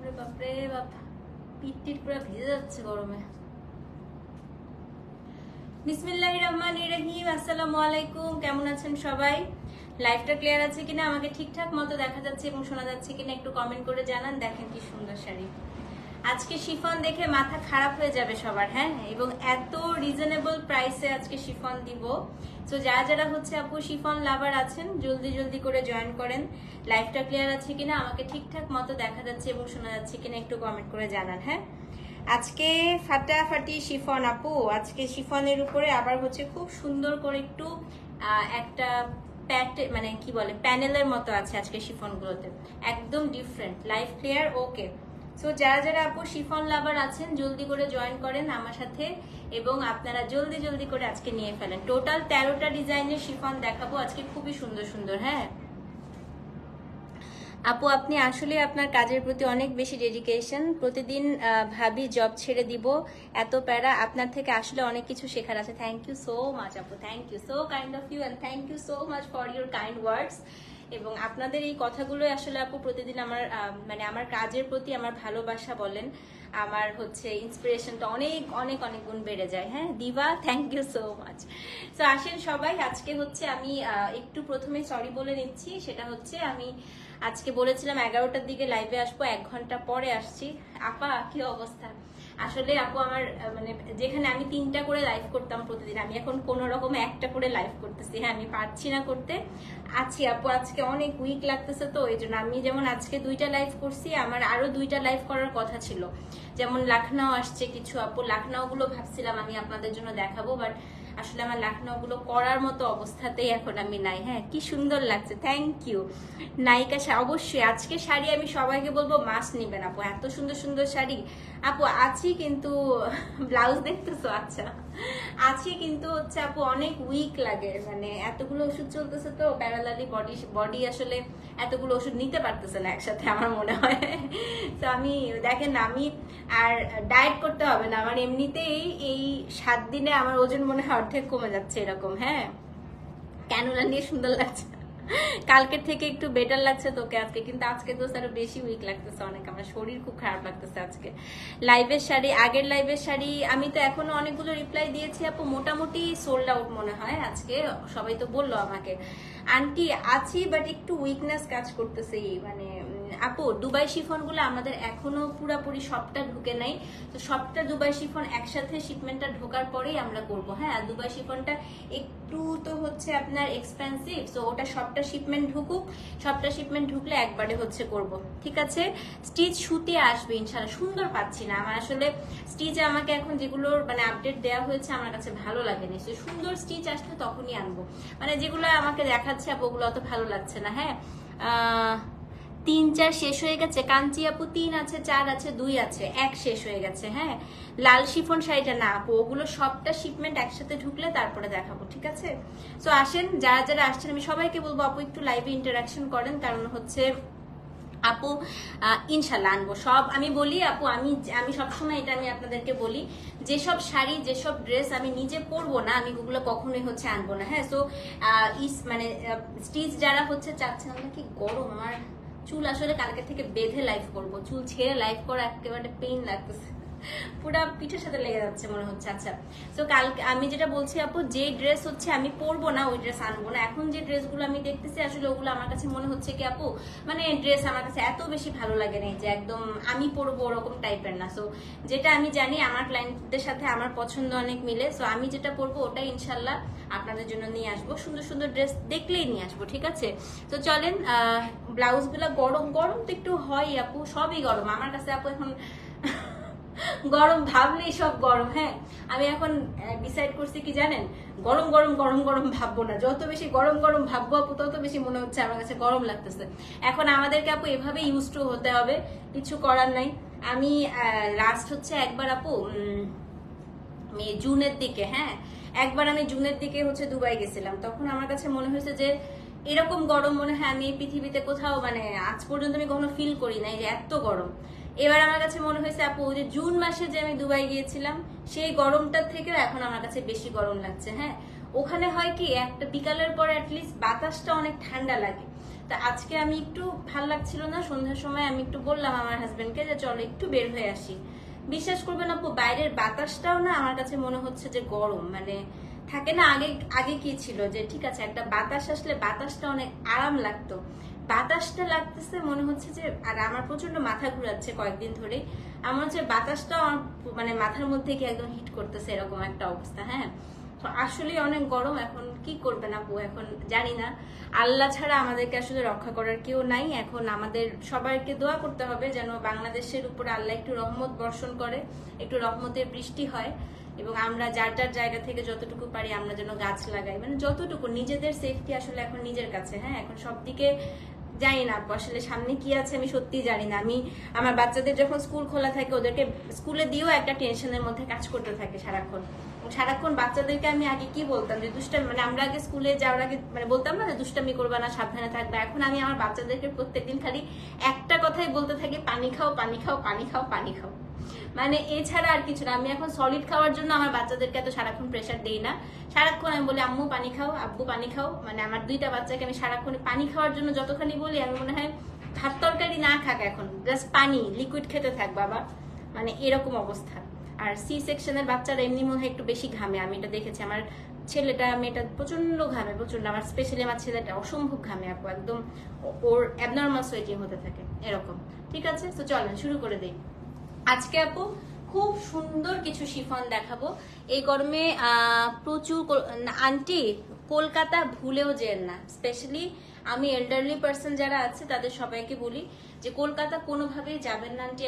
বাপরে বাপরে বাপ, পিঠ পুরো ভিজে যাচ্ছে গরমে। বিসমিল্লাহির রহমানির রহিম। আসসালামু আলাইকুম, কেমন আছেন সবাই? লাইভটা ক্লিয়ার আছে কিনা, আমাকে ঠিকঠাক মতো দেখা যাচ্ছে এবং শোনা যাচ্ছে কিনা একটু কমেন্ট করে জানান। দেখেন কি সুন্দর শাড়ি, আজকে শিফন দেখে মাথা খারাপ হয়ে যাবে সবার। হ্যাঁ, এবং এত রিজনেবল প্রাইসে আজকে শিফন দিব। তো যারা যারা হচ্ছে আপু শিফন লাভার আছেন, জলদি জলদি করে জয়েন করেন। লাইভটা ক্লিয়ার আছে কিনা, আমাকে ঠিকঠাক মতো দেখা যাচ্ছে এবং শোনা যাচ্ছে কিনা একটু কমেন্ট করে জানান। হ্যাঁ, আজকে ফাটাফাটি শিফন আপু, আজকে শিফনের উপরে আবার হচ্ছে খুব সুন্দর করে একটু একটা মানে কি বলে প্যানেলের মতো আছে আজকে শিফনগুলোতে, একদম different. Live clear? Okay. So যারা যারা আপু শিফন লাভার আছেন জলদি করে জয়েন করেন আমার সাথে এবং আপনারা জলদি জলদি করে আজকে নিয়ে ফেলেন। টোটাল 13টা ডিজাইনের শিফন দেখাবো আজকে, খুবই সুন্দর সুন্দর। হ্যাঁ আপু, আপনি আসলে আপনার কাজের প্রতি অনেক বেশি ডেডিকেশন। প্রতিদিন ভাবি জব ছেড়ে দিব, এত প্যারা। আপনার থেকে আসলে অনেক কিছু শেখার আছে। থ্যাংক ইউ সো মাচ আপু, thank you, so kind of you and thank you so much for your kind words. এবং আপনাদের এই কথাগুলোই আসলে আপু প্রতিদিন আমার মানে আমার কাজের প্রতি আমার ভালোবাসা বলেন, আমার হচ্ছে ইন্সপিরেশনটা অনেক অনেক অনেক গুণ বেড়ে যায়। হ্যাঁ দিবা, থ্যাংক ইউ সো মাচ। তো আসেন সবাই, আজকে হচ্ছে আমি একটু প্রথমে সরি বলে নিচ্ছি। সেটা হচ্ছে আমি আজকে বলেছিলাম 11টার দিকে লাইভে আসবো, 1 ঘন্টা পরে আসছি। আপা কি অবস্থা? আসলে আপু আমার মানে যেখানে আমি 3টা করে লাইভ করতাম প্রতিদিন, আমি এখন কোনো রকমে 1টা করে লাইভ করতেছি। হ্যাঁ, আমি পারছি না করতে, আছি আপু আজকে অনেক উইক লাগতেছে। তো এই জন্য আমি যেমন আজকে 2টা লাইভ করছি, আমার আরো 2টা লাইভ করার কথা ছিল। যেমন লাখনৌ আসছে কিছু আপু, লাখনৌ গুলো ভাবছিলাম আমি আপনাদের জন্য দেখাবো, বাট আসলে আমার লাখনৌ গুলো করার মতো অবস্থাতেই এখন আমি নাই। হ্যাঁ, কি সুন্দর লাগছে, থ্যাংক ইউ। নায়িকা অবশ্যই আজকে শাড়ি আমি সবাইকে বলবো মাস্ট নিবেন আপু, এত সুন্দর সুন্দর শাড়ি আপু। আছি কিন্তু ব্লাউজ দেখতেছো? আচ্ছা আছি কিন্তু হচ্ছে আপু অনেক উইক লাগে, মানে এতগুলো ওষুধ চলতেছে তো প্যারালালি বডি আসলে এতগুলো ওষুধ নিতে পারতেছে না একসাথে আমার মনে হয়। তো আমি দেখেন আমি আর ডায়েট করতে হবে না, আমার এমনিতেই এই 7 দিনে আমার ওজন মনে হয় অর্ধেক কমে যাচ্ছে এরকম। হ্যাঁ, ক্যানুলা নিয়ে সুন্দর লাগছে, কালকের থেকে একটু বেটার লাগছে তোকে আজকে, কিন্তু আজকে তো আরো বেশি উইক লাগতেছে অনেক, আমার শরীর খুব খারাপ লাগতেছে আজকে। লাইভের শাড়ি, আগের লাইভের শাড়ি আমি তো এখনো অনেকগুলো রিপ্লাই দিয়েছি আপু, মোটামুটি সোল্ড আউট মনে হয় আজকে। সবাই তো বললো আমাকে আন্টি আছি বাট একটু উইকনেস কাজ করতেছে। মানে আপু দুবাই শিফন গুলো আমাদের এখনো পুরাপুরি সবটা ঢুকে নাই, তো সবটা দুবাই শিফন একসাথে শিপমেন্টটা ঢোকার পরেই আমরা করব। হ্যাঁ, দুবাই শিফনটা একটু তো হচ্ছে আপনার এক্সপেন্সিভ, তো ওটা সবটা শিপমেন্ট ঢুকুক, সবটা শিপমেন্ট ঢুকলে একবারে হচ্ছে করব, ঠিক আছে? স্টিচ সুতি আসবে ইনশাআল্লাহ। সুন্দর পাচ্ছি না আমার আসলে স্টিচ, আমাকে এখন যেগুলোর মানে আপডেট দেওয়া হয়েছে আমার কাছে ভালো লাগেনি। সুন্দর স্টিচ আসলে তখনই আনবো, মানে যেগুলো আমাকে দেখাচ্ছে আপু ওগুলো অত ভালো লাগছে না। হ্যাঁ 3 4 শেষ হয়ে গেছে। কাঞ্চি আপু 3 আছে, 4 আছে, 2 আছে, 1 শেষ হয়ে গেছে। হ্যাঁ, লাল শিফন শাড়িটা না আপু, ওগুলো সবটা শিপমেন্ট একসাথে ঢুকলে তারপরে দেখাবো, ঠিক আছে? তো আসেন যারা যারা আসছেন আমি সবাইকে বলবো আপু একটু লাইভে ইন্টারাকশন করেন, কারণ হচ্ছে আপু ইনশাল্লাহ আনবো সব। আমি বলি আপু, আমি সবসময় এটা আমি আপনাদেরকে বলি, যেসব শাড়ি যেসব ড্রেস আমি নিজে পরবো না আমি ওগুলো কখনোই হচ্ছে আনবো না। হ্যাঁ, সো মানে স্টিচ যারা হচ্ছে চাচ্ছেন, আমরা কি গরম, আমার চুল আসলে কালকে থেকে বেঁধে লাইভ করব, চুল ছেড়ে লাইভ করা একেবারে পেইন লাগতেছে, পুরা পিঠের সাথে লেগে যাচ্ছে মনে হচ্ছে। আচ্ছা, তো কালকে আমি যেটা বলছি আপু, যে ড্রেস হচ্ছে আমি পরবো না ওই ড্রেস আনবো না। এখন যে ড্রেসগুলো আমি দেখতেছি আসলে ওগুলো আমার কাছে মনে হচ্ছে কি আপু, মানে ড্রেস আমার কাছে এত বেশি ভালো লাগে না যে একদম আমি পরবো ওরকম টাইপের না। সো যেটা আমি জানি আমার ক্লায়েন্টদের সাথে আমার পছন্দ অনেক মিলে, সো আমি যেটা পরবো ওটাই ইনশাল্লাহ আপনাদের জন্য নিয়ে আসবো। সুন্দর সুন্দর ড্রেস দেখলেই নিয়ে আসবো, ঠিক আছে? তো চলেন, ব্লাউজ গুলা গরম গরম তো একটু হয় আপু, সবই গরম আমার কাছে আপু এখন গরম ভাবলেই সব গরম। হ্যাঁ, আমি এখন ডিসাইড করছি কি জানেন, গরম গরম গরম গরম ভাববো না, যত বেশি গরম গরম ভাববো আপু তত বেশি মনে হচ্ছে আমার কাছে গরম লাগতেছে। এখন আমাদেরকে আপু এভাবে ইউজ টু হতে হবে, কিছু করার নাই। আমি লাস্ট হচ্ছে একবার আপু জুনের দিকে, হ্যাঁ একবার আমি জুনের দিকে হচ্ছে দুবাই গেছিলাম, তখন আমার কাছে মনে হয়েছে যে এরকম গরম মনে হয় আমি পৃথিবীতে কোথাও মানে আজ পর্যন্ত আমি কখনো ফিল করি নাই যে এত গরম। এবার আমার কাছে মনে হয়েছে আপু যে জুন মাসে যে আমি দুবাই গিয়েছিলাম সেই গরমটার থেকেও এখন আমার কাছে বেশি গরম লাগছে। হ্যাঁ, ওখানে হয় কি একটা বিকালের পর অ্যাটলিস্ট বাতাসটা অনেক ঠান্ডা লাগে, তা আজকে আমি একটু ভাল লাগছিল না, সন্ধ্যার সময় আমি একটু বললাম আমার হাজবেন্ডকে যে চলো একটু বের হয়ে আসি। বিশ্বাস করবেন আপু, বাইরের বাতাসটাও না আমার কাছে মনে হচ্ছে যে গরম। মানে থাকে না আগে আগে কি ছিল যে ঠিক আছে একটা বাতাস আসলে বাতাসটা অনেক আরাম লাগতো, বাতাসটা লাগতেছে মনে হচ্ছে যে, আর আমার প্রচন্ড মাথা ঘুরাচ্ছে কয়েকদিন ধরে, আমার হচ্ছে বাতাসটা মানে মাথার মধ্যে কি একদম হিট করতেছে এরকম একটা অবস্থা। হ্যাঁ, তো আসলে অনেক গরম। এখন কি করবেন আপু, এখন জানি না, আল্লাহ ছাড়া আমাদেরকে আসলে রক্ষা করার কেউ নাই। এখন আমাদের সবাইকে দোয়া করতে হবে যেন বাংলাদেশের উপরে আল্লাহ একটু রহমত বর্ষণ করে, একটু রহমতের বৃষ্টি হয়, এবং আমরা যার যার জায়গা থেকে যতটুকু পারি আমরা যেন গাছ লাগাই, মানে যতটুকু নিজেদের সেফটি আসলে এখন নিজের কাছে। হ্যাঁ, এখন সব দিকে জানি না আপু, আসলে সামনে কি আছে আমি সত্যি জানি না। আমি আমার বাচ্চাদের যখন স্কুল খোলা থাকে ওদেরকে স্কুলে দিয়েও একটা টেনশনের মধ্যে কাজ করতে থাকে সারাক্ষণ। সারাক্ষণ বাচ্চাদেরকে আমি আগে কি বলতাম যে দুষ্টামি, মানে আমরা আগে স্কুলে যাওয়ার আগে মানে বলতাম না যে দুষ্টামি করবা না, সাবধানে থাকবে। এখন আমি আমার বাচ্চাদেরকে প্রত্যেকদিন খালি একটা কথাই বলতে থাকি, পানি খাও পানি খাও পানি খাও পানি খাও, মানে এছাড়া আর কিছু না। আমি এখন সলিড খাওয়ার জন্য আমার বাচ্চাদেরকে এত সারাক্ষণ প্রেশার দেই না। সারাক্ষণ আমি বলি আম্মু পানি খাও, আব্বু পানি খাও। মানে আমার দুইটা বাচ্চাকে আমি সারাক্ষণ পানি খাওয়ার জন্য যতখানি বলি, আমি মনে হয় ভাত তরকারি না খাক, এখন জাস্ট পানি লিকুইড খেতে থাক বাবা, মানে এরকম অবস্থা। আর সি সেকশনের বাচ্চারা এমনি মনে হয় একটু বেশি ঘামে, আমি এটা দেখেছি। আমার ছেলেটা মেয়েটা প্রচন্ড ঘামে, প্রচন্ড। আমার স্পেশালি আমার ছেলেটা অসম্ভব ঘামে আপু, একদম ওর অ্যাবনর্মাল সোয়েটিং হতে থাকে এরকম। ঠিক আছে, তো চলেন শুরু করে দিই। আজকে আপু খুব সুন্দর কিছু শিফন দেখাবো এই গরমে। প্রচুর আন্টি কলকাতা ভুলেও যেন না, স্পেশালি আমি এল্ডারলি পার্সন যারা আছে তাদের সবাইকে বলি যে কলকাতা কোনোভাবেই যাবেন না আন্টি।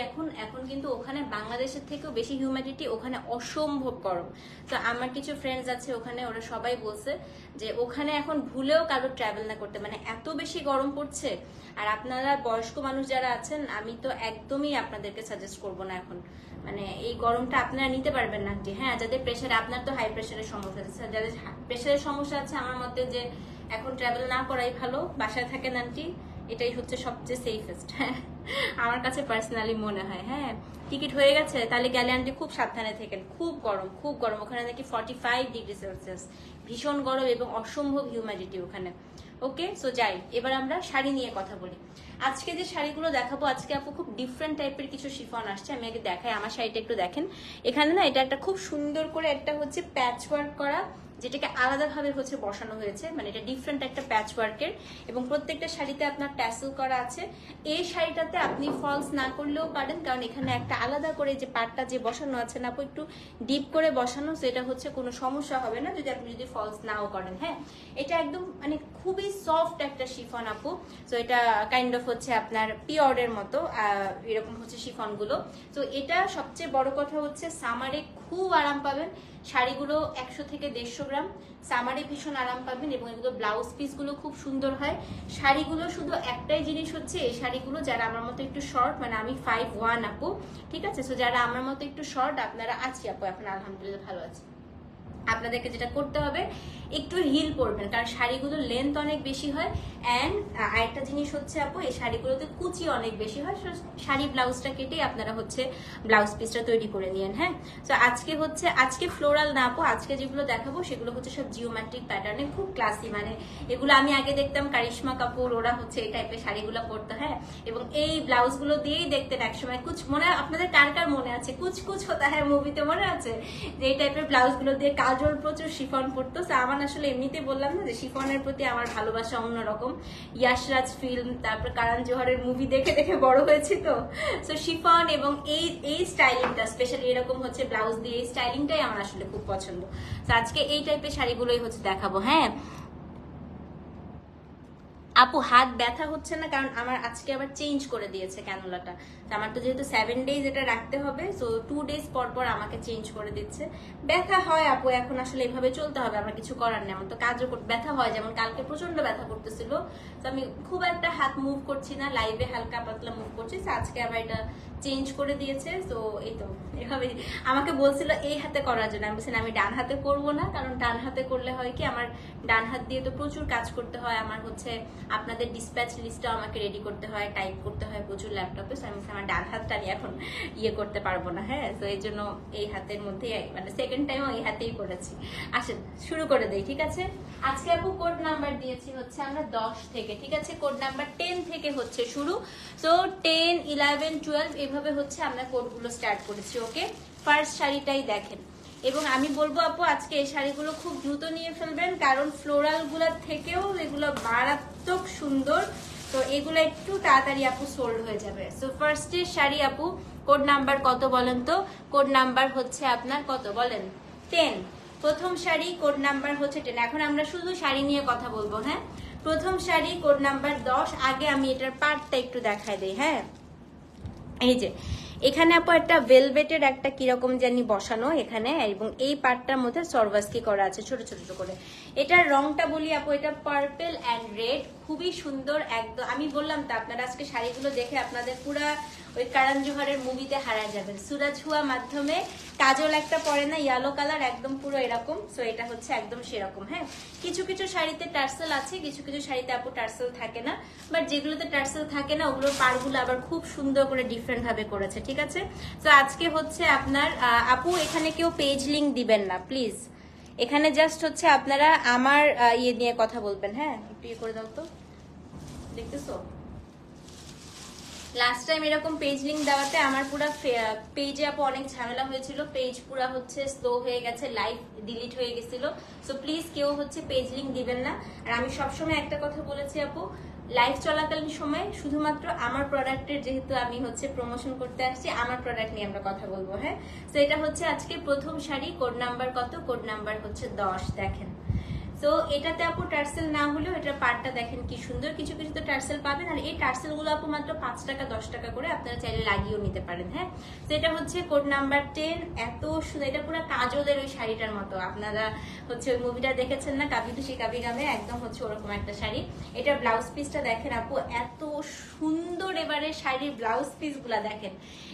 এখন কিন্তু ওখানে বাংলাদেশের থেকেও বেশি হিউম্যাডিটি, ওখানে অসম্ভব গরম। তো আমার কিছু ফ্রেন্ডস আছে ওখানে, ওরা সবাই বলছে যে ওখানে এখন ভুলেও কারো ট্রাভেল না করতে, মানে এত বেশি গরম পড়ছে। আর আপনারা বয়স্ক মানুষ যারা আছেন, আমি তো একদমই আপনাদেরকে সাজেস্ট করবো না এখন, মানে এই গরমটা আপনারা নিতে পারবেন না আন্টি। হ্যাঁ, যাদের প্রেশার, আপনার তো হাই প্রেশারের সমস্যা আছে, যাদের প্রেশারের সমস্যা আছে আমার মতে যে এখন ট্রাভেল না করাই ভালো, বাসায় থাকেন আন্টি, এটাই হচ্ছে সবচেয়ে সেফেস্ট। হ্যাঁ, আমার কাছে পার্সোনালি মনে হয়। হ্যাঁ, টিকিট হয়ে গেছে তাহলে গেলে আন্টি খুব সাবধানে থাকেন, খুব গরম খুব গরম। ওখানে নাকি 45°C, ভীষণ গরম এবং অসম্ভব হিউম্যাডিটি ওখানে। ওকে, সো যাই, এবার আমরা শাড়ি নিয়ে কথা বলি। আজকে যে শাড়িগুলো দেখাবো, আজকে আপু খুব ডিফারেন্ট টাইপের কিছু শিফন আসছে। আমি আগে দেখাই আমার শাড়িটা, একটু দেখেন। এখানে না এটা একটা খুব সুন্দর করে একটা হচ্ছে প্যাচ ওয়ার্ক করা, যেটাকে আলাদাভাবে হচ্ছে বসানো হয়েছে, মানে এটা ডিফারেন্ট একটা প্যাচ ওয়ার্কের, এবং প্রত্যেকটা শাড়িতে আপনার ট্যাসেল করা আছে। এই শাড়িটাতে আপনি ফলস না করলেও পারেন, কারণ এখানে একটা আলাদা করে যে পাটটা যে বসানো আছে না আপু, একটু ডিপ করে বসানো, সেটা হচ্ছে কোনো সমস্যা হবে না যদি আপনি ফলস নাও করেন। হ্যাঁ, এটা একদম মানে খুবই সফট একটা শিফন আপু। তো এটা কাইন্ড অফ হচ্ছে আপনার পিওরের মতো এরকম হচ্ছে শিফন গুলো। তো এটা সবচেয়ে বড় কথা হচ্ছে সামারে খুব আরাম পাবেন। শাড়িগুলো 100 থেকে 150 গ্রাম, সামারে ভীষণ আরাম পাবেন, এবং এগুলো ব্লাউজ পিস গুলো খুব সুন্দর হয়। শাড়িগুলো শুধু একটাই জিনিস হচ্ছে, এই শাড়িগুলো যারা আমার মতো একটু শর্ট, মানে আমি 5'1" আপু, ঠিক আছে, সো যারা আমার মতো একটু শর্ট, আপনারা আছি আপু, এখন আলহামদুলিল্লাহ ভালো আছে। আপনাদেরকে যেটা করতে হবে একটু হিল পরবেন, কারণ শাড়িগুলো লেন্থ অনেক বেশি হয়। অ্যান্ড আরেকটা জিনিস হচ্ছে আপু, এই শাড়িগুলোতে কুচি অনেক বেশি হয়। শাড়ি ব্লাউজটা কেটে আপনারা হচ্ছে ব্লাউজ পিসটা তৈরি করে নিয়েন। হ্যাঁ, তো আজকে ফ্লোরাল না আপু, আজকে যেগুলো দেখাবো সেগুলো হচ্ছে সব জিওমেট্রিক প্যাটার্নে, খুব ক্লাসি। মানে এগুলো আমি আগে দেখতাম কারিশমা কাপুর, ওরা হচ্ছে এই টাইপের শাড়িগুলো পরতো। হ্যাঁ, এবং এই ব্লাউজগুলো দিয়েই দেখতেন একসময়, মনে আপনাদের কার কার মনে আছে, কুচ কুচ হতা হ্যাঁ মুভিতে মনে আছে যে এই টাইপের ব্লাউজগুলো দিয়ে কাজল প্রচুর শিফন পরতো। আমার আসলে এমনিতে বললাম না যে শিফনের প্রতি আমার ভালোবাসা অন্যরকম। ইয়াশরাজ ফিল্ম, তারপর কারণ জোহরের মুভি দেখে দেখে বড় হয়েছি, তো শিফন এবং এই স্টাইলিংটা, স্পেশালি এরকম হচ্ছে ব্লাউজ দিয়ে এই স্টাইলিংটাই আমার আসলে খুব পছন্দ। তো আজকে এই টাইপের শাড়িগুলোই হচ্ছে দেখাবো। হ্যাঁ আপু, হাত ব্যথা হচ্ছে না, কারণ আমার আজকে আবার চেঞ্জ করে দিয়েছে ক্যানোলাটা। আমার তো যেহেতু 7 ডেজ এটা রাখতে হবে, সো 2 ডেজ পর পর আমাকে চেঞ্জ করে দিচ্ছে। ব্যথা হয় আপু, এখন আসলে এভাবে চলতে হবে, আমার কিছু করার নেই। আমার তো কাজও ব্যথা হয়, যেমন কালকে প্রচন্ড ব্যথা করতেছিল, তো আমি খুব একটা হাত মুভ করছি না, লাইভে হালকা পাতলা মুভ করছি। আজকে আবার এটা চেঞ্জ করে দিয়েছে, তো এই তো এভাবে আমাকে বলছিল এই হাতে করার জন্য। আমি বলছি আমি ডান হাতে করবো না, কারণ ডান হাতে করলে হয় কি, আমার ডান হাত দিয়ে তো প্রচুর কাজ করতে হয়, আমার হচ্ছে আপনাদের ডিসপ্যাচ লিস্টটাও আমাকে রেডি করতে হয়, টাইপ করতে হয় প্রচুর ল্যাপটপে। সো আমি আমার ডান হাতটা আমি এখন ইয়ে করতে পারবো না, হ্যাঁ। তো এই জন্য এই হাতের মধ্যে মানে সেকেন্ড টাইমও এই হাতেই করেছি। আসেন শুরু করে দেই, ঠিক আছে। আজকে আপু কোড নাম্বার দিয়েছি হচ্ছে আমরা 10 থেকে, ঠিক আছে। কোড নাম্বার 10 থেকে হচ্ছে শুরু। সো 10, 11, 12 এভাবে হচ্ছে আমরা কোডগুলো স্টার্ট করেছি, ওকে। ফার্স্ট শাড়িটাই দেখেন, এবং আমি বলবো আপু আজকে এই শাড়িগুলো খুব দ্রুত নিয়ে ফেলবেন, কারণ ফ্লোরাল গুলার থেকেও এগুলো মারাত্মক সুন্দর। তো এগুলো একটু তাড়াতাড়ি আপু সোল্ড হয়ে যাবে। সো ফার্স্টের শাড়ি আপু কোড নাম্বার কত বলেন তো? কোড নাম্বার হচ্ছে আপনার কত বলেন? 10। প্রথম শাড়ি কোড নাম্বার হচ্ছে 10। এখন আমরা শুধু শাড়ি নিয়ে কথা বলবো, হ্যাঁ। প্রথম শাড়ি কোড নাম্বার 10। আগে আমি এটার পার্টটা একটু দেখাই দিই, হ্যাঁ। এই যে এখানে আপু একটা ভেলভেটের একটা কিরকম জানি বসানো এখানে, এবং এই পার্টটার মধ্যে সরভাসকি করা আছে ছোট ছোট করে। এটার রংটা বলি আপু, এটা পার্পল অ্যান্ড রেড, খুবই সুন্দর একদম। আমি বললাম তো আপনারা আজকে শাড়িগুলো দেখে আপনাদের পুরা ওই কারণ জোহরের মুভিতে হারায় যাবেন। সুরাজ হুয়া মাধ্যমে কাজল একটা পরে না, ইয়েলো কালার, একদম পুরো এরকম। সো এটা হচ্ছে একদম সেরকম, হ্যাঁ। কিছু কিছু শাড়িতে টার্সেল আছে, কিছু কিছু শাড়িতে আপু টার্সেল থাকে না, বাট যেগুলোতে টার্সেল থাকে না ওগুলোর পাড়গুলো আবার খুব সুন্দর করে ডিফারেন্ট ভাবে করেছে, ঠিক আছে। তো আজকে হচ্ছে আপনার আপু এখানে কেউ পেজ লিংক দিবেন না প্লিজ, এখানে জাস্ট হচ্ছে আপনারা আমার ইয়ে নিয়ে কথা বলবেন, হ্যাঁ। একটু ইয়ে করে দাও তো, দেখতেছো লাস্ট টাইম এরকম পেজ লিংক দেওয়াতে আমার পুরো পেজে আপু অনেক ঝামেলা হয়েছিল, পেজ পুরো হচ্ছে স্লো হয়ে গেছে, লাইভ ডিলিট হয়ে গেছিল। সো প্লিজ কেউ হচ্ছে পেজ লিংক দিবেন না। আর আমি সবসময় একটা কথা বলেছি আপু, লাইভ চলাকালীন সময় শুধুমাত্র আমার প্রোডাক্টের, যেহেতু আমি হচ্ছে প্রমোশন করতে আসছি, আমার প্রোডাক্ট নিয়ে আমরা কথা বলবো, হ্যাঁ। তো এটা হচ্ছে আজকে প্রথম শাড়ি, কোড নাম্বার কত? কোড নাম্বার হচ্ছে 10। দেখেন, তো এটাতে আপু টার্সেল না হলেও এটার পার্টটা দেখেন কি সুন্দর, কিছু কিছু তো টার্সেল পাবেন। আর এই টার্সেল গুলো আপু মাত্র 5 টাকা 10 টাকা করে, আপনারা চাইলে লাগিয়েও নিতে পারেন, হ্যাঁ। তো এটা হচ্ছে কোড নাম্বার 10। এত সুন্দর, এটা পুরো কাজলের ওই শাড়িটার মতো। আপনারা হচ্ছে ওই মুভিটা দেখেছেন না, কাবি খুশি কাবি গামে, একদম হচ্ছে ওরকম একটা শাড়ি। এটার ব্লাউজ পিসটা দেখেন আপু, এত সুন্দর। এবারে শাড়ির ব্লাউজ পিস গুলা দেখেন,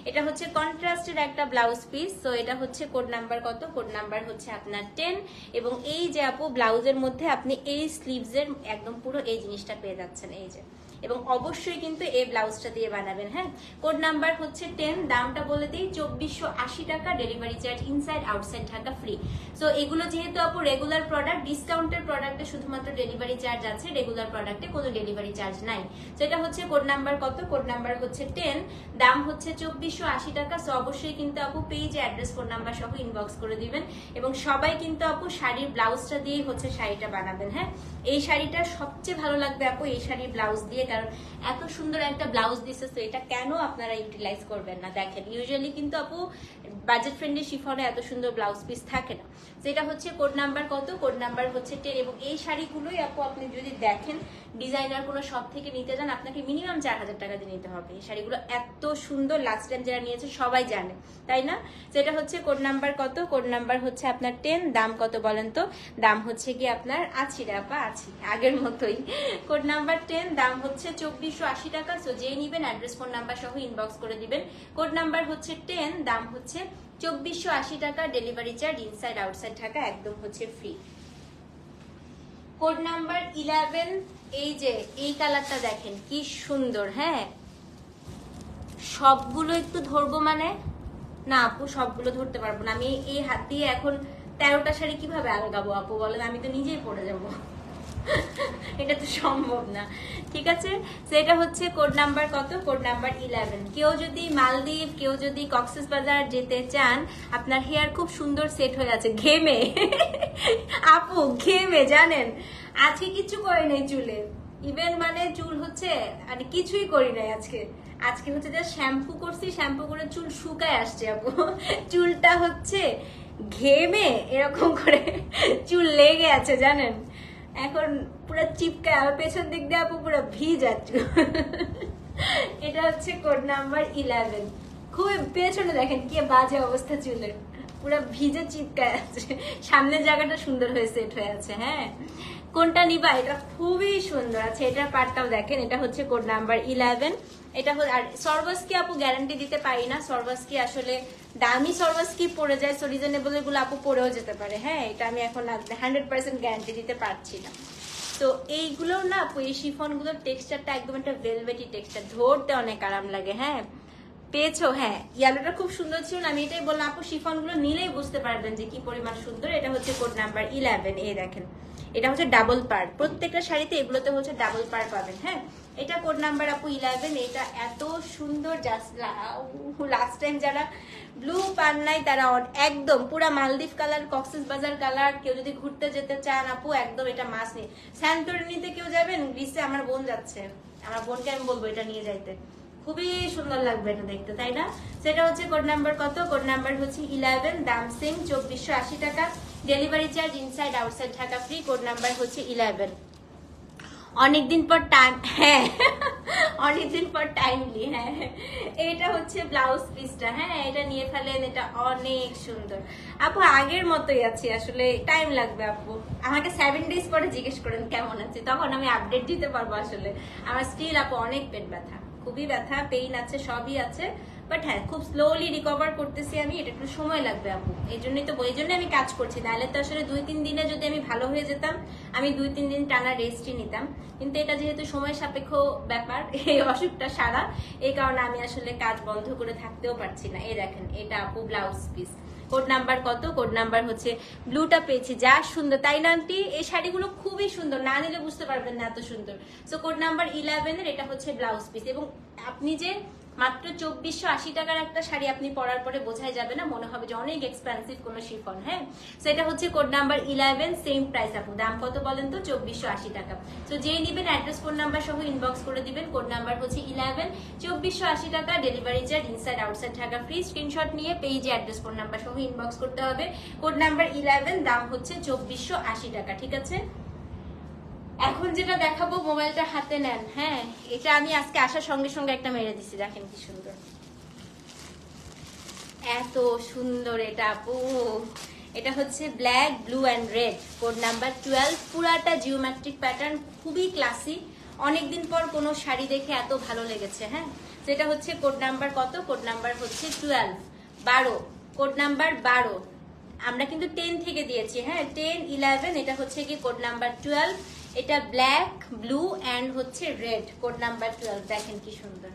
এটা হচ্ছে কন্ট্রাস্টের একটা ব্লাউজ পিস। তো এটা হচ্ছে কোড নাম্বার কত? কোড নাম্বার হচ্ছে আপনার 10। এবং এই যে আপু ব্লাউজের মধ্যে আপনি এই স্লিভস এর একদম পুরো এই জিনিসটা পেয়ে যাচ্ছেন, এই যে। এবং অবশ্যই কিন্তু এই ব্লাউজটা দিয়ে বানাবেন, হ্যাঁ। কোড নাম্বার হচ্ছে 10। দামটা বলে দিই 2480 টাকা, delivery charge inside outside Dhaka free. So এগুলো যেহেতু আপু রেগুলার প্রোডাক্ট, ডিসকাউন্টের প্রোডাক্টে শুধুমাত্র ডেলিভারি চার্জ আছে, রেগুলার প্রোডাক্টে কোনো ডেলিভারি চার্জ নাই। তো এটা হচ্ছে কোড নাম্বার কত? কোড নাম্বার হচ্ছে 10, দাম হচ্ছে 2480 টাকা। সো অবশ্যই কিন্তু আপু পেজে অ্যাড্রেস ফোন নাম্বার সহ ইনবক্স করে দিবেন। এবং সবাই কিন্তু আপু শাড়ির ব্লাউজটা দিয়ে হচ্ছে শাড়িটা বানাবেন, হ্যাঁ। এই শাড়িটা সবচেয়ে ভালো লাগবে আপু এই শাড়ির ব্লাউজ দিয়ে, কারণ এত সুন্দর একটা ব্লাউজ দিচ্ছে। তো এটা কেন আপনারা ইউটিলাইজ করবেন না? দেখেন ইউজুয়ালি কিন্তু আপু বাজেট ফ্রেন্ডলি শিফনে এত সুন্দর ব্লাউজ পিস থাকে না। যেটা হচ্ছে কোড নাম্বার কত? কোড নাম্বার হচ্ছে 10। এবং এই শাড়িগুলোই আপু আপনি যদি দেখেন ডিজাইনার কোনো শপ থেকে নিতে যান, আপনাকে মিনিমাম 4000 টাকা দিয়ে নিতে হবে। এই শাড়িগুলো এত সুন্দর, লাস্ট টাইম যারা নিয়েছে সবাই জানে, তাই না? যেটা হচ্ছে কোড নাম্বার কত? কোড নাম্বার হচ্ছে আপনার 10। দাম কত বলেন তো? দাম হচ্ছে কি আপনার আছি রে আপা, আছি আগের মতোই। কোড নাম্বার 10, দাম হচ্ছে 2480 টাকা। সো যেই নিবেন অ্যাড্রেস ফোন নাম্বার সহ ইনবক্স করে দিবেন। কোড নাম্বার হচ্ছে 10, দাম হচ্ছে 2480 টাকা, delivery charge inside outside Dhaka একদম হচ্ছে ফ্রি। কোড নাম্বার 11, এই যে এই কালারটা দেখেন কি সুন্দর, হ্যাঁ। সবগুলো একটু ধরবো মানে না আপু, সবগুলো ধরতে পারবো না আমি। এই হাত দিয়ে এখন 13টা শাড়ি কিভাবে আলগাবো আপু বলেন? আমি তো নিজেই পড়ে যাবো, এটা তো সম্ভব না, ঠিক আছে। সেটা হচ্ছে কোড নাম্বার কত? Code number 11। কেউ যদি মালদ্বীপ, কেউ যদি কক্সবাজার যেতে চান, আপনার হেয়ার খুব সুন্দর সেট হয়ে আছে ঘেমে আপু, ঘেমে জানেন আজকে কিছু করে নেই চুলে, ইভেন মানে চুল হচ্ছে আর কিছুই করি নাই আজকে। আজকে হচ্ছে যা শ্যাম্পু করছি, শ্যাম্পু করে চুল শুকায় আসছে আপু। চুলটা হচ্ছে ঘেমে এরকম করে চুল লেগে আছে জানেন, এখন পুরো চিপকায়, আর পেছন দিক দিয়ে আপু পুরো ভিজা চুল। এটা হচ্ছে কোড নাম্বার 11। খুব পেছনে দেখেন কি বাজে অবস্থা চুলের, পুরো ভিজে চিপকায় আছে, সামনের জায়গাটা সুন্দর হয়ে সেট হয়ে আছে, হ্যাঁ। কোনটা নিবা? এটা খুবই সুন্দর আছে, এটার পার্টটাও দেখেন। এটা হচ্ছে কোড নাম্বার 11। এটা আর সরবাসকি আপু গ্যারান্টি দিতে পারি না, সরবাসকি আসলে দামি সরবাসকি পড়ে যায়, সো রিজনেবল গুলো আপু পড়েও যেতে পারে, হ্যাঁ। এটা আমি এখন 100% গ্যারান্টি দিতে পারছি না। তো এইগুলো না আপু, এই শিফনগুলোর টেক্সচারটা একদম একটা ভেলভেটি টেক্সচার, ধরতে অনেক আরাম লাগে। হ্যাঁ পেয়েছো? হ্যাঁ, ইয়েলোটা খুব সুন্দর ছিল না, আমি এটাই বললাম আপু, শিফনগুলো নিলেই বুঝতে পারবেন যে কি পরিমাণ সুন্দর। এটা হচ্ছে কোড নাম্বার 11, এই দেখেন, এটা হচ্ছে ডাবল পার, প্রত্যেকটা শাড়িতে এগুলোতে হচ্ছে ডাবল পার পাবেন। হ্যাঁ, এটা কোড নাম্বার আপু 11। এটা এত সুন্দর, জাস্ট লাস্ট টাইম যারা ব্লু পান নাই তারা একদম পুরা মালদ্বীপ কালার, কক্সেস বাজার কালার, কেউ যদি ঘুরতে যেতে চান আপু একদম এটা মাস নেই। স্যান্টোরিনিতে কেউ যাবেন, গ্রিসে আমার বোন যাচ্ছে, আমার বোনকে আমি বলবো এটা নিয়ে যাইতে, খুবই সুন্দর লাগবে এটা দেখতে, তাই না? সেটা হচ্ছে কোড নাম্বার কত? কোড নাম্বার হচ্ছে 11, দাম সেম 2480 টাকা, delivery charge inside outside Dhaka free. Code number হচ্ছে 11। অনেকদিন পর টাইম, হ্যাঁ অনেকদিন পর টাইমলি। হ্যাঁ, এটা হচ্ছে ব্লাউজ পিসটা। হ্যাঁ, এটা নিয়ে ফেলেন, এটা অনেক সুন্দর আপু, আগের মতোই আছি, আসলে টাইম লাগবে আপু, আমাকে 7 ডেজ পরে জিজ্ঞেস করেন কেমন আছে, তখন আমি আপডেট দিতে পারবো। আসলে আমার স্টিল আপু অনেক পেট ব্যথা, খুবই ব্যথা, পেইন আছে, সবই আছে, বাট হ্যাঁ খুব স্লোলি রিকভার করতেছি আমি, এটা একটু সময় লাগবে আপু, এই জন্যই আমি কাজ করছি, নাহলে তো আসলে 2-3 দিনে যদি আমি ভালো হয়ে যেতাম, আমি 2-3 দিন টানা রেস্টই নিতাম, কিন্তু এটা যেহেতু সময় সাপেক্ষ ব্যাপার, এই অসুখটা সারা, এই কারণে আমি আসলে কাজ বন্ধ করে থাকতেও পারছি না। এই দেখেন, এটা আপু ব্লাউজ পিস। কোড নাম্বার কত? কোড নাম্বার হচ্ছে, ব্লুটা পেয়েছি, যা সুন্দর তাই না আন্টি? এই শাড়িগুলো খুবই সুন্দর, না নিলে বুঝতে পারবেন না এত সুন্দর। সো কোড নাম্বার 11 এর এটা হচ্ছে ব্লাউজ পিস, এবং আপনি যে মাত্র 2480 টাকার একটা শাড়ি আপনি পরার পরে বোঝাই যাবে না, মনে হবে যে অনেক এক্সপেন্সিভ কোনো শিফন। হ্যাঁ, সেটা হচ্ছে কোড নাম্বার 11, সেম প্রাইস আপু, দাম কত বলেন তো? 2480 টাকা। তো যেই নিবেন অ্যাড্রেস ফোন নাম্বার সহ ইনবক্স করে দিবেন। কোড নাম্বার হচ্ছে 11, 2480 টাকা, delivery charge inside outside Dhaka free. Screenshot নিয়ে পেজে অ্যাড্রেস ফোন নাম্বার সহ ইনবক্স করতে হবে। কোড নাম্বার 11, দাম হচ্ছে 2480 টাকা। ঠিক আছে, এখন যেটা দেখাবো, মোবাইলটা হাতে নেন। হ্যাঁ, এটা আমি আজকে আসার সঙ্গে সঙ্গে একটা মেরে দিছি, দেখেন কি সুন্দর, এত সুন্দর এটা আপু। এটা হচ্ছে black, blue and red, code number 12, পুরাটা জিওমেট্রিক প্যাটার্ন, খুবই ক্লাসি, অনেকদিন পর কোনো শাড়ি দেখে এত ভালো লেগেছে। হ্যাঁ, সেটা হচ্ছে কোড নাম্বার কত? কোড নাম্বার হচ্ছে 12, কোড নাম্বার 12, আমরা কিন্তু 10 থেকে দিয়েছি। হ্যাঁ, 10, 11, এটা হচ্ছে কি কোড নাম্বার 12, এটা ব্ল্যাক, ব্লু অ্যান্ড হচ্ছে রেড, কোড নাম্বার 12, দেখেন কি সুন্দর,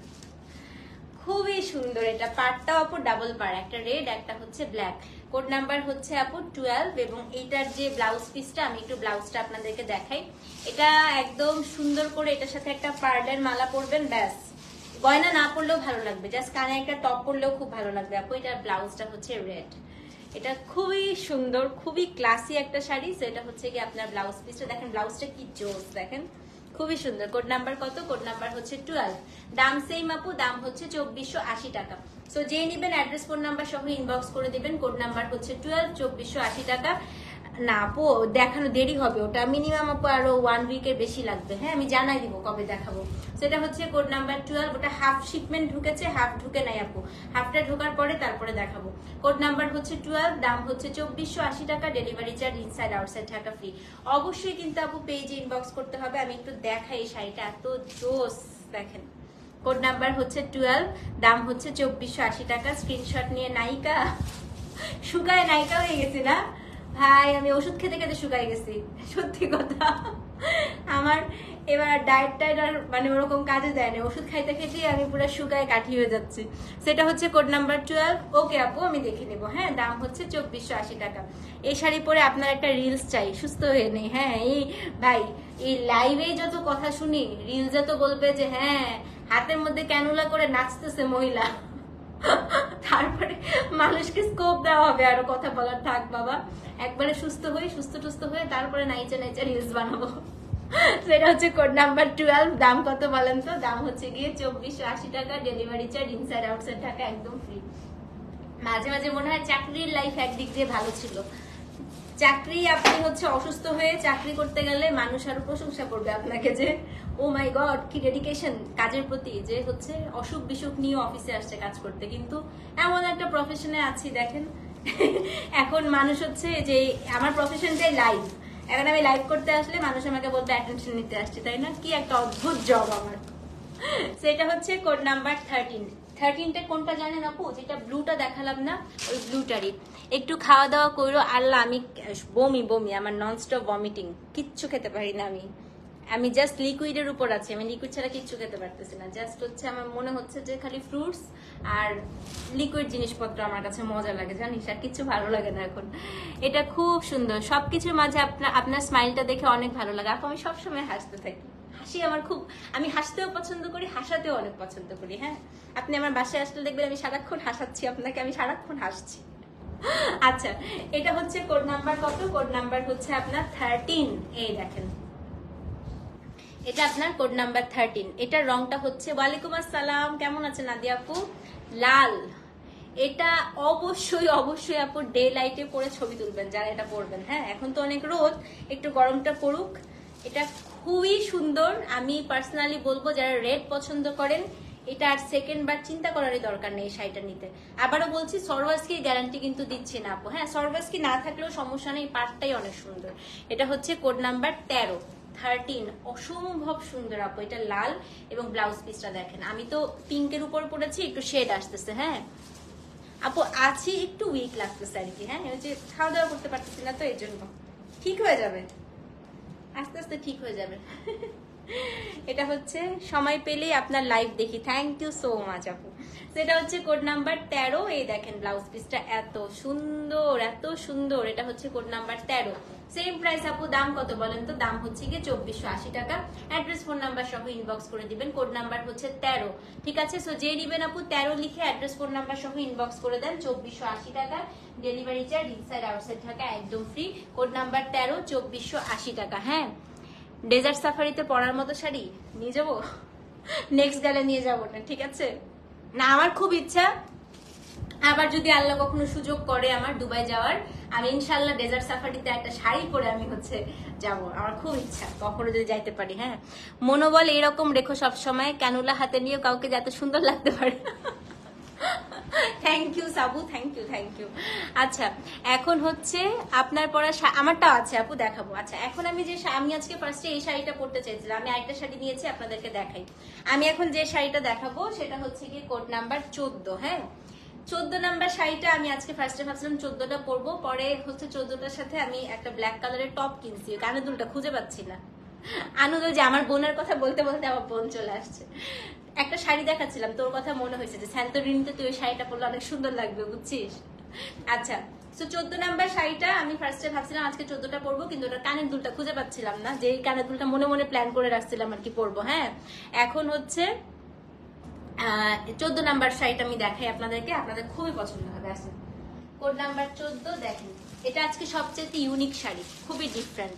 খুবই সুন্দর। এটা পাড়টাও আপু ডাবল পাড়, একটা রেড একটা হচ্ছে ব্ল্যাক, কোড নাম্বার হচ্ছে আপু 12, এবং এইটার যে ব্লাউজ পিসটা, আমি একটু ব্লাউজটা আপনাদেরকে দেখাই, এটা একদম সুন্দর করে এটার সাথে একটা পার্লের মালা পরবেন, ব্যাস, গয়না না পরলেও ভালো লাগবে, জাস্ট কানে একটা টপ পরলেও খুব ভালো লাগবে আপু। এটার ব্লাউজটা হচ্ছে রেড, এটা খুবই সুন্দর, খুবই ক্লাসি একটা শাড়ি। সেটা হচ্ছে কি আপনার ব্লাউজ পিসটা দেখেন, ব্লাউজটা কি জোস, দেখেন খুবই সুন্দর। কোড নাম্বার কত? কোড নাম্বার হচ্ছে 12, দাম সেম আপু, দাম হচ্ছে 2480 টাকা। সো যে নিবেন অ্যাড্রেস ফোন নাম্বার সহ ইনবক্স করে দিবেন। কোড নাম্বার হচ্ছে 12, 2480 টাকা। না আপু, দেখানো দেরি হবে, ওটা মিনিমাম আপু আরো 1 উইকের বেশি লাগবে। হ্যাঁ, আমি জানাই দিব কবে দেখাবো। সেটা হচ্ছে কোড নাম্বার 12, ওটা হাফ শিপমেন্ট ঢুকেছে, হাফ ঢুকে নাই আপু, হাফটা ঢোকার পরে তারপরে দেখাবো। কোড নাম্বার হচ্ছে 12, দাম হচ্ছে 2480 টাকা, delivery charge inside outside Dhaka free. অবশ্যই কিন্তু আপু পেজে ইনবক্স করতে হবে। আমি একটু দেখাই, এই শাড়িটা এত জোস, দেখেন কোড নাম্বার হচ্ছে 12, দাম হচ্ছে 2480 টাকা। স্ক্রিনশট নিয়ে, নায়িকা শুকায় নায়িকা হয়ে গেছি না ভাই, আমি ওষুধ খেতে খেতে শুকাই গেছি, সত্যি কথা। আমার এবার ডায়েট টাইট আর মানে ওরকম কাজে দেয় না, ওষুধ খাইতে খেতেই আমি পুরো শুকায় কাঠি হয়ে যাচ্ছি। সেটা হচ্ছে কোড নাম্বার 12। ওকে আপু, আমি দেখে নেবো। হ্যাঁ, দাম হচ্ছে 2480 টাকা। এই শাড়ি পরে আপনার একটা রিলস চাই, সুস্থ হয়ে নেই। হ্যাঁ, এই ভাই, এই লাইভে যত কথা শুনি, রিলসে তো বলবে যে হ্যাঁ হাতের মধ্যে ক্যানুলা করে নাচতেছে মহিলা, তারপরে মানুষকে স্কোপ দেওয়া হবে আরো কথা বলার। থাক বাবা, একবারে সুস্থ হয়ে তারপরে নাইচা নাইচা রিলস বানাবো। সেটা হচ্ছে কোড নাম্বার 12, দাম কত বলেন তো? দাম হচ্ছে গিয়ে 2480 টাকা, ডেলিভারি চার্জ ইনসাইড আউটসাইড টাকা একদম ফ্রি। মাঝে মাঝে মনে হয় চাকরির লাইফ একদিক দিয়ে ভালো ছিল, চাকরি আপনি হচ্ছে অসুস্থ হয়ে চাকরি করতে গেলে মানুষ আরো প্রশংসা করবে আপনাকে, যে ও মাই গড কি ডেডিকেশন কাজের প্রতি, যে হচ্ছে অসুখ বিসুখ নিয়ে অফিসে আসছে কাজ করতে, কিন্তু এমন একটা প্রফেশনে আছি দেখেন। এখন মানুষ হচ্ছে যে আমার প্রফেশনটাই লাইভ, এখন আমি লাইভ করতে আসলে মানুষ আমাকে বলবে অ্যাটেনশন নিতে আসছে, তাই না? কি একটা অদ্ভুত জব আমার। সেটা হচ্ছে কোড নাম্বার 13। 13টা কোনটা জানেন আপু? যেটা ব্লুটা দেখালাম না, ওই ব্লুটারই। একটু খাওয়া দাওয়া করো, আল্লাহ আমি বমি, আমার ননস্টপ ভমিটিং, কিচ্ছু খেতে পারি না আমি, আমি জাস্ট লিকুইডের উপর আছি, আমি লিকুইড ছাড়া কিচ্ছু খেতে পারতেছি না। জাস্ট হচ্ছে আমার মনে হচ্ছে যে খালি ফ্রুটস আর লিকুইড জিনিসপত্র আমার কাছে মজা লাগে, জানিস, আর কিছু ভালো লাগে না এখন। এটা খুব সুন্দর, সবকিছুর মাঝে আপনার স্মাইলটা দেখে অনেক ভালো লাগে আপু। আমি সবসময় হাসতে থাকি, হাসি আমার খুব, আমি হাসতেও পছন্দ করি, হাসাতেও অনেক পছন্দ করি। হ্যাঁ, আপনি আমার বাসায় আসলে দেখবেন আমি সারাক্ষণ হাসাচ্ছি আপনাকে, আমি সারাক্ষণ হাসছি। আচ্ছা, এটা হচ্ছে কোড নাম্বার কত? কোড নাম্বার হচ্ছে আপনার 13। এই দেখেন, এটা আপনার কোড নাম্বার 13। এটার রংটা হচ্ছে, ওয়ালাইকুম আসসালাম, কেমন আছেন নাদিয়া আপু? লাল। এটা অবশ্যই অবশ্যই আপু ডে লাইটে পরে ছবি তুলবেন যারা এটা পরবেন। হ্যাঁ, এখন তো অনেক রোদ, একটু গরমটা পড়ুক। এটা খুবই সুন্দর, আমি পার্সোনালি বলবো যারা রেড পছন্দ করেন এটা আর সেকেন্ড বার চিন্তা করারই দরকার নেই এই শাড়িটা নিতে। আবারও বলছি, সরওয়াসকি গ্যারান্টি কিন্তু দিচ্ছি না আপু। হ্যাঁ, সরওয়াসকি না থাকলেও সমস্যা নেই, পার্টটাই অনেক সুন্দর। এটা হচ্ছে কোড নাম্বার 13, অসম্ভব সুন্দর আপু। এটা লাল এবং ব্লাউজ পিসটা দেখেন, আমি তো পিঙ্কের উপর পড়েছি, একটু শেড আসতেছে। হ্যাঁ আপু, আছি একটু উইক লাগতেছে আর কি। হ্যাঁ, ওই যে খাওয়া দাওয়া করতে পারতেছি না তো, এই জন্য। ঠিক হয়ে যাবে, আস্তে আস্তে ঠিক হয়ে যাবে। এটা হচ্ছে সময় পেলেই আপনার লাইভ দেখি। থ্যাংক ইউ সো মাচ আপু। সেটা হচ্ছে কোড নাম্বার 13। এই দেখেন ব্লাউজ পিসটা এত সুন্দর, এত সুন্দর। এটা হচ্ছে কোড নাম্বার 13। সেম প্রাইস আপু। দাম কত বলেন তো? দাম হচ্ছে গিয়ে 2480 টাকা। অ্যাড্রেস ফোন নাম্বার সহ ইনবক্স করে দিবেন। কোড নাম্বার হচ্ছে 13, ঠিক আছে? সো যে নিবেন আপু 13 লিখে অ্যাড্রেস ফোন নাম্বার সহ ইনবক্স করে দেন। 2480 টাকা। Delivery charge inside outside Dhaka একদম ফ্রি। কোড নাম্বার 13, 2480 টাকা। হ্যাঁ, ডেজার্ট সাফারিতে পরার মতো শাড়ি নিয়ে যাবো, নেক্সট গেলে নিয়ে যাবো না, ঠিক আছে? না, আমার খুব ইচ্ছা, আবার যদি আল্লাহ কখনো সুযোগ করে আমার দুবাই যাওয়ার, আমি ইনশাল্লাহ ডেজার্ট সাফারিতে একটা শাড়ি পরে আমি হচ্ছে যাব। আমার খুব ইচ্ছা কখনো যদি যাইতে পারি। হ্যাঁ, মনোবল এরকম রেখো সবসময়, ক্যানুলা হাতে নিয়ে কাউকে যাতে সুন্দর লাগতে পারে। থ্যাংক ইউ সাবু, থ্যাংক ইউ, থ্যাংক ইউ। আচ্ছা, এখন হচ্ছে আপনার পরা আমারটাও আছে আপু, দেখাবো। আচ্ছা, এখন আমি যে আমি আজকে ফার্স্টে এই শাড়িটা পরতে চাইছিলাম, আমি আরেকটা শাড়ি নিয়েছি আপনাদেরকে দেখাই। আমি এখন যে শাড়িটা দেখাবো সেটা হচ্ছে গিয়ে কোড নাম্বার 14। হ্যাঁ, 14 নাম্বার শাড়িটা আমি আজকে ফার্স্টে ভাবছিলাম 14টা পরবো, পরে হচ্ছে 14টার সাথে আমি একটা ব্ল্যাক কালারের টপ কিনছি, কানের দুলটা খুঁজে পাচ্ছি না। আনুদুল, যে আমার বোনের কথা বলতে বলতে আমার বোন চলে আসছে। একটা শাড়ি দেখাচ্ছিলাম, তোর কথা মনে হয়েছে যে স্যান্তরিনিতে তুই ওই শাড়িটা পরলে অনেক সুন্দর লাগবে, বুঝছিস? আচ্ছা, তো 14 নাম্বার শাড়িটা আমি ফার্স্টে ভাবছিলাম আজকে 14টা পরবো, কিন্তু ওটা কানের দুলটা খুঁজে পাচ্ছিলাম না, যে কানের দুলটা মনে মনে প্ল্যান করে রাখছিলাম আর কি পরবো। হ্যাঁ, এখন হচ্ছে 14 নাম্বার শাড়িটা আমি দেখাই আপনাদেরকে, আপনাদের খুবই পছন্দ হবে। আসলে কোড নাম্বার 14 দেখেন, এটা আজকে সবচেয়ে ইউনিক শাড়ি, খুবই different.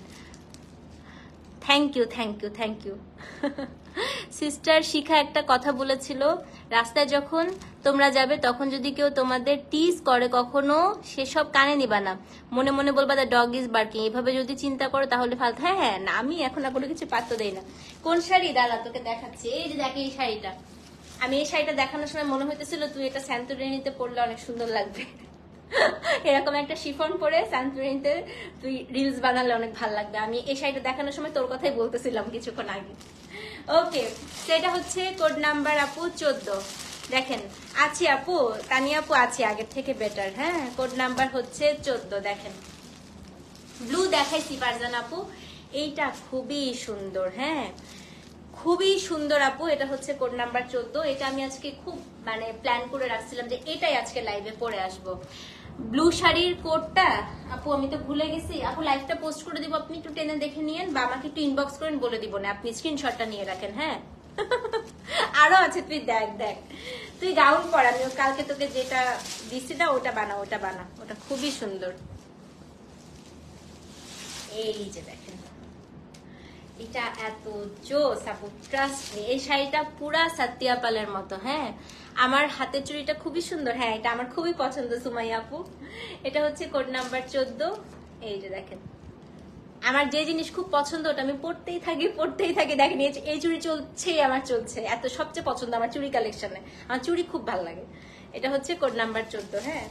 Thank you, thank you, thank you. Sister Shikha একটা কথা বলেছিল, রাস্তায় যখন তোমরা যাবে তখন যদি কেউ তোমাদের টিজ করে কখনো সেসব কানে নিবা না, মনে মনে বলবা দ্য ডগ ইজ বার্কিং। এভাবে যদি চিন্তা করো তাহলে ফালতু। হ্যাঁ হ্যাঁ, না আমি এখন আর কোনো কিছু পাত্তা দেই না। কোন শাড়ি? দাঁড়া তোকে দেখাচ্ছি। এই যে দেখ, এই শাড়িটা, আমি এই শাড়িটা দেখানোর সময় মনে হইতেছিল তুই এটা স্যান্তরিনিতে পরলে অনেক সুন্দর লাগবে। এরকম একটা শিফন পরে স্যান্তরিনিতে তুই রিলস বানালে অনেক ভালো লাগবে। আমি এই শাড়িটা দেখানোর সময় তোর কথাই বলতেছিলাম কিছুক্ষণ আগে। ওকে, সেটা হচ্ছে কোড নাম্বার আপু 14। দেখেন আছি আপু, তানিয়া আপু আছি আগের থেকে বেটার। হ্যাঁ, কোড নাম্বার হচ্ছে 14। দেখেন ব্লু দেখাইছি ফারজান আপু, এইটা খুবই সুন্দর। হ্যাঁ, খুবই সুন্দর আপু। এটা হচ্ছে কোড নাম্বার 14। এটা আমি আজকে খুব মানে প্ল্যান করে রাখছিলাম যে এটাই আজকে লাইভে পরে আসবো। ব্লু শাড়ির কোডটা আপু আমি তো ভুলে গেছি। আপু লাইভটা পোস্ট করে দিব, আপনি একটু টেনে দেখে নিয়েন বা আমাকে একটু ইনবক্স করেন, বলে দিব না, আপনি স্ক্রিনশটটা নিয়ে রাখেন। হ্যাঁ, আরো আছে, তুই দেখ দেখ, তুই গাউন পর, আমি কালকে তোকে যেটা দিচ্ছি না ওটা বানা, ওটা বানা, ওটা খুবই সুন্দর। এই যে দেখেন, এটা এত জোস আপু, ট্রাস্ট মি। এই শাড়িটা পুরা সাতিয়া পালের মতো। হ্যাঁ, আমার হাতের চুড়িটা খুবই সুন্দর। হ্যাঁ, এটা আমার খুবই পছন্দ সুমাইয়া আপু। এটা হচ্ছে কোড নাম্বার 14। এই যে দেখেন, আমার যে জিনিস খুব পছন্দ ওটা আমি পড়তেই থাকি। দেখেন এই চুড়ি চলছেই, আমার চলছে, এত সবচেয়ে পছন্দ আমার চুড়ি কালেকশনে, আমার চুড়ি খুব ভালো লাগে। এটা হচ্ছে কোড নাম্বার 14। হ্যাঁ,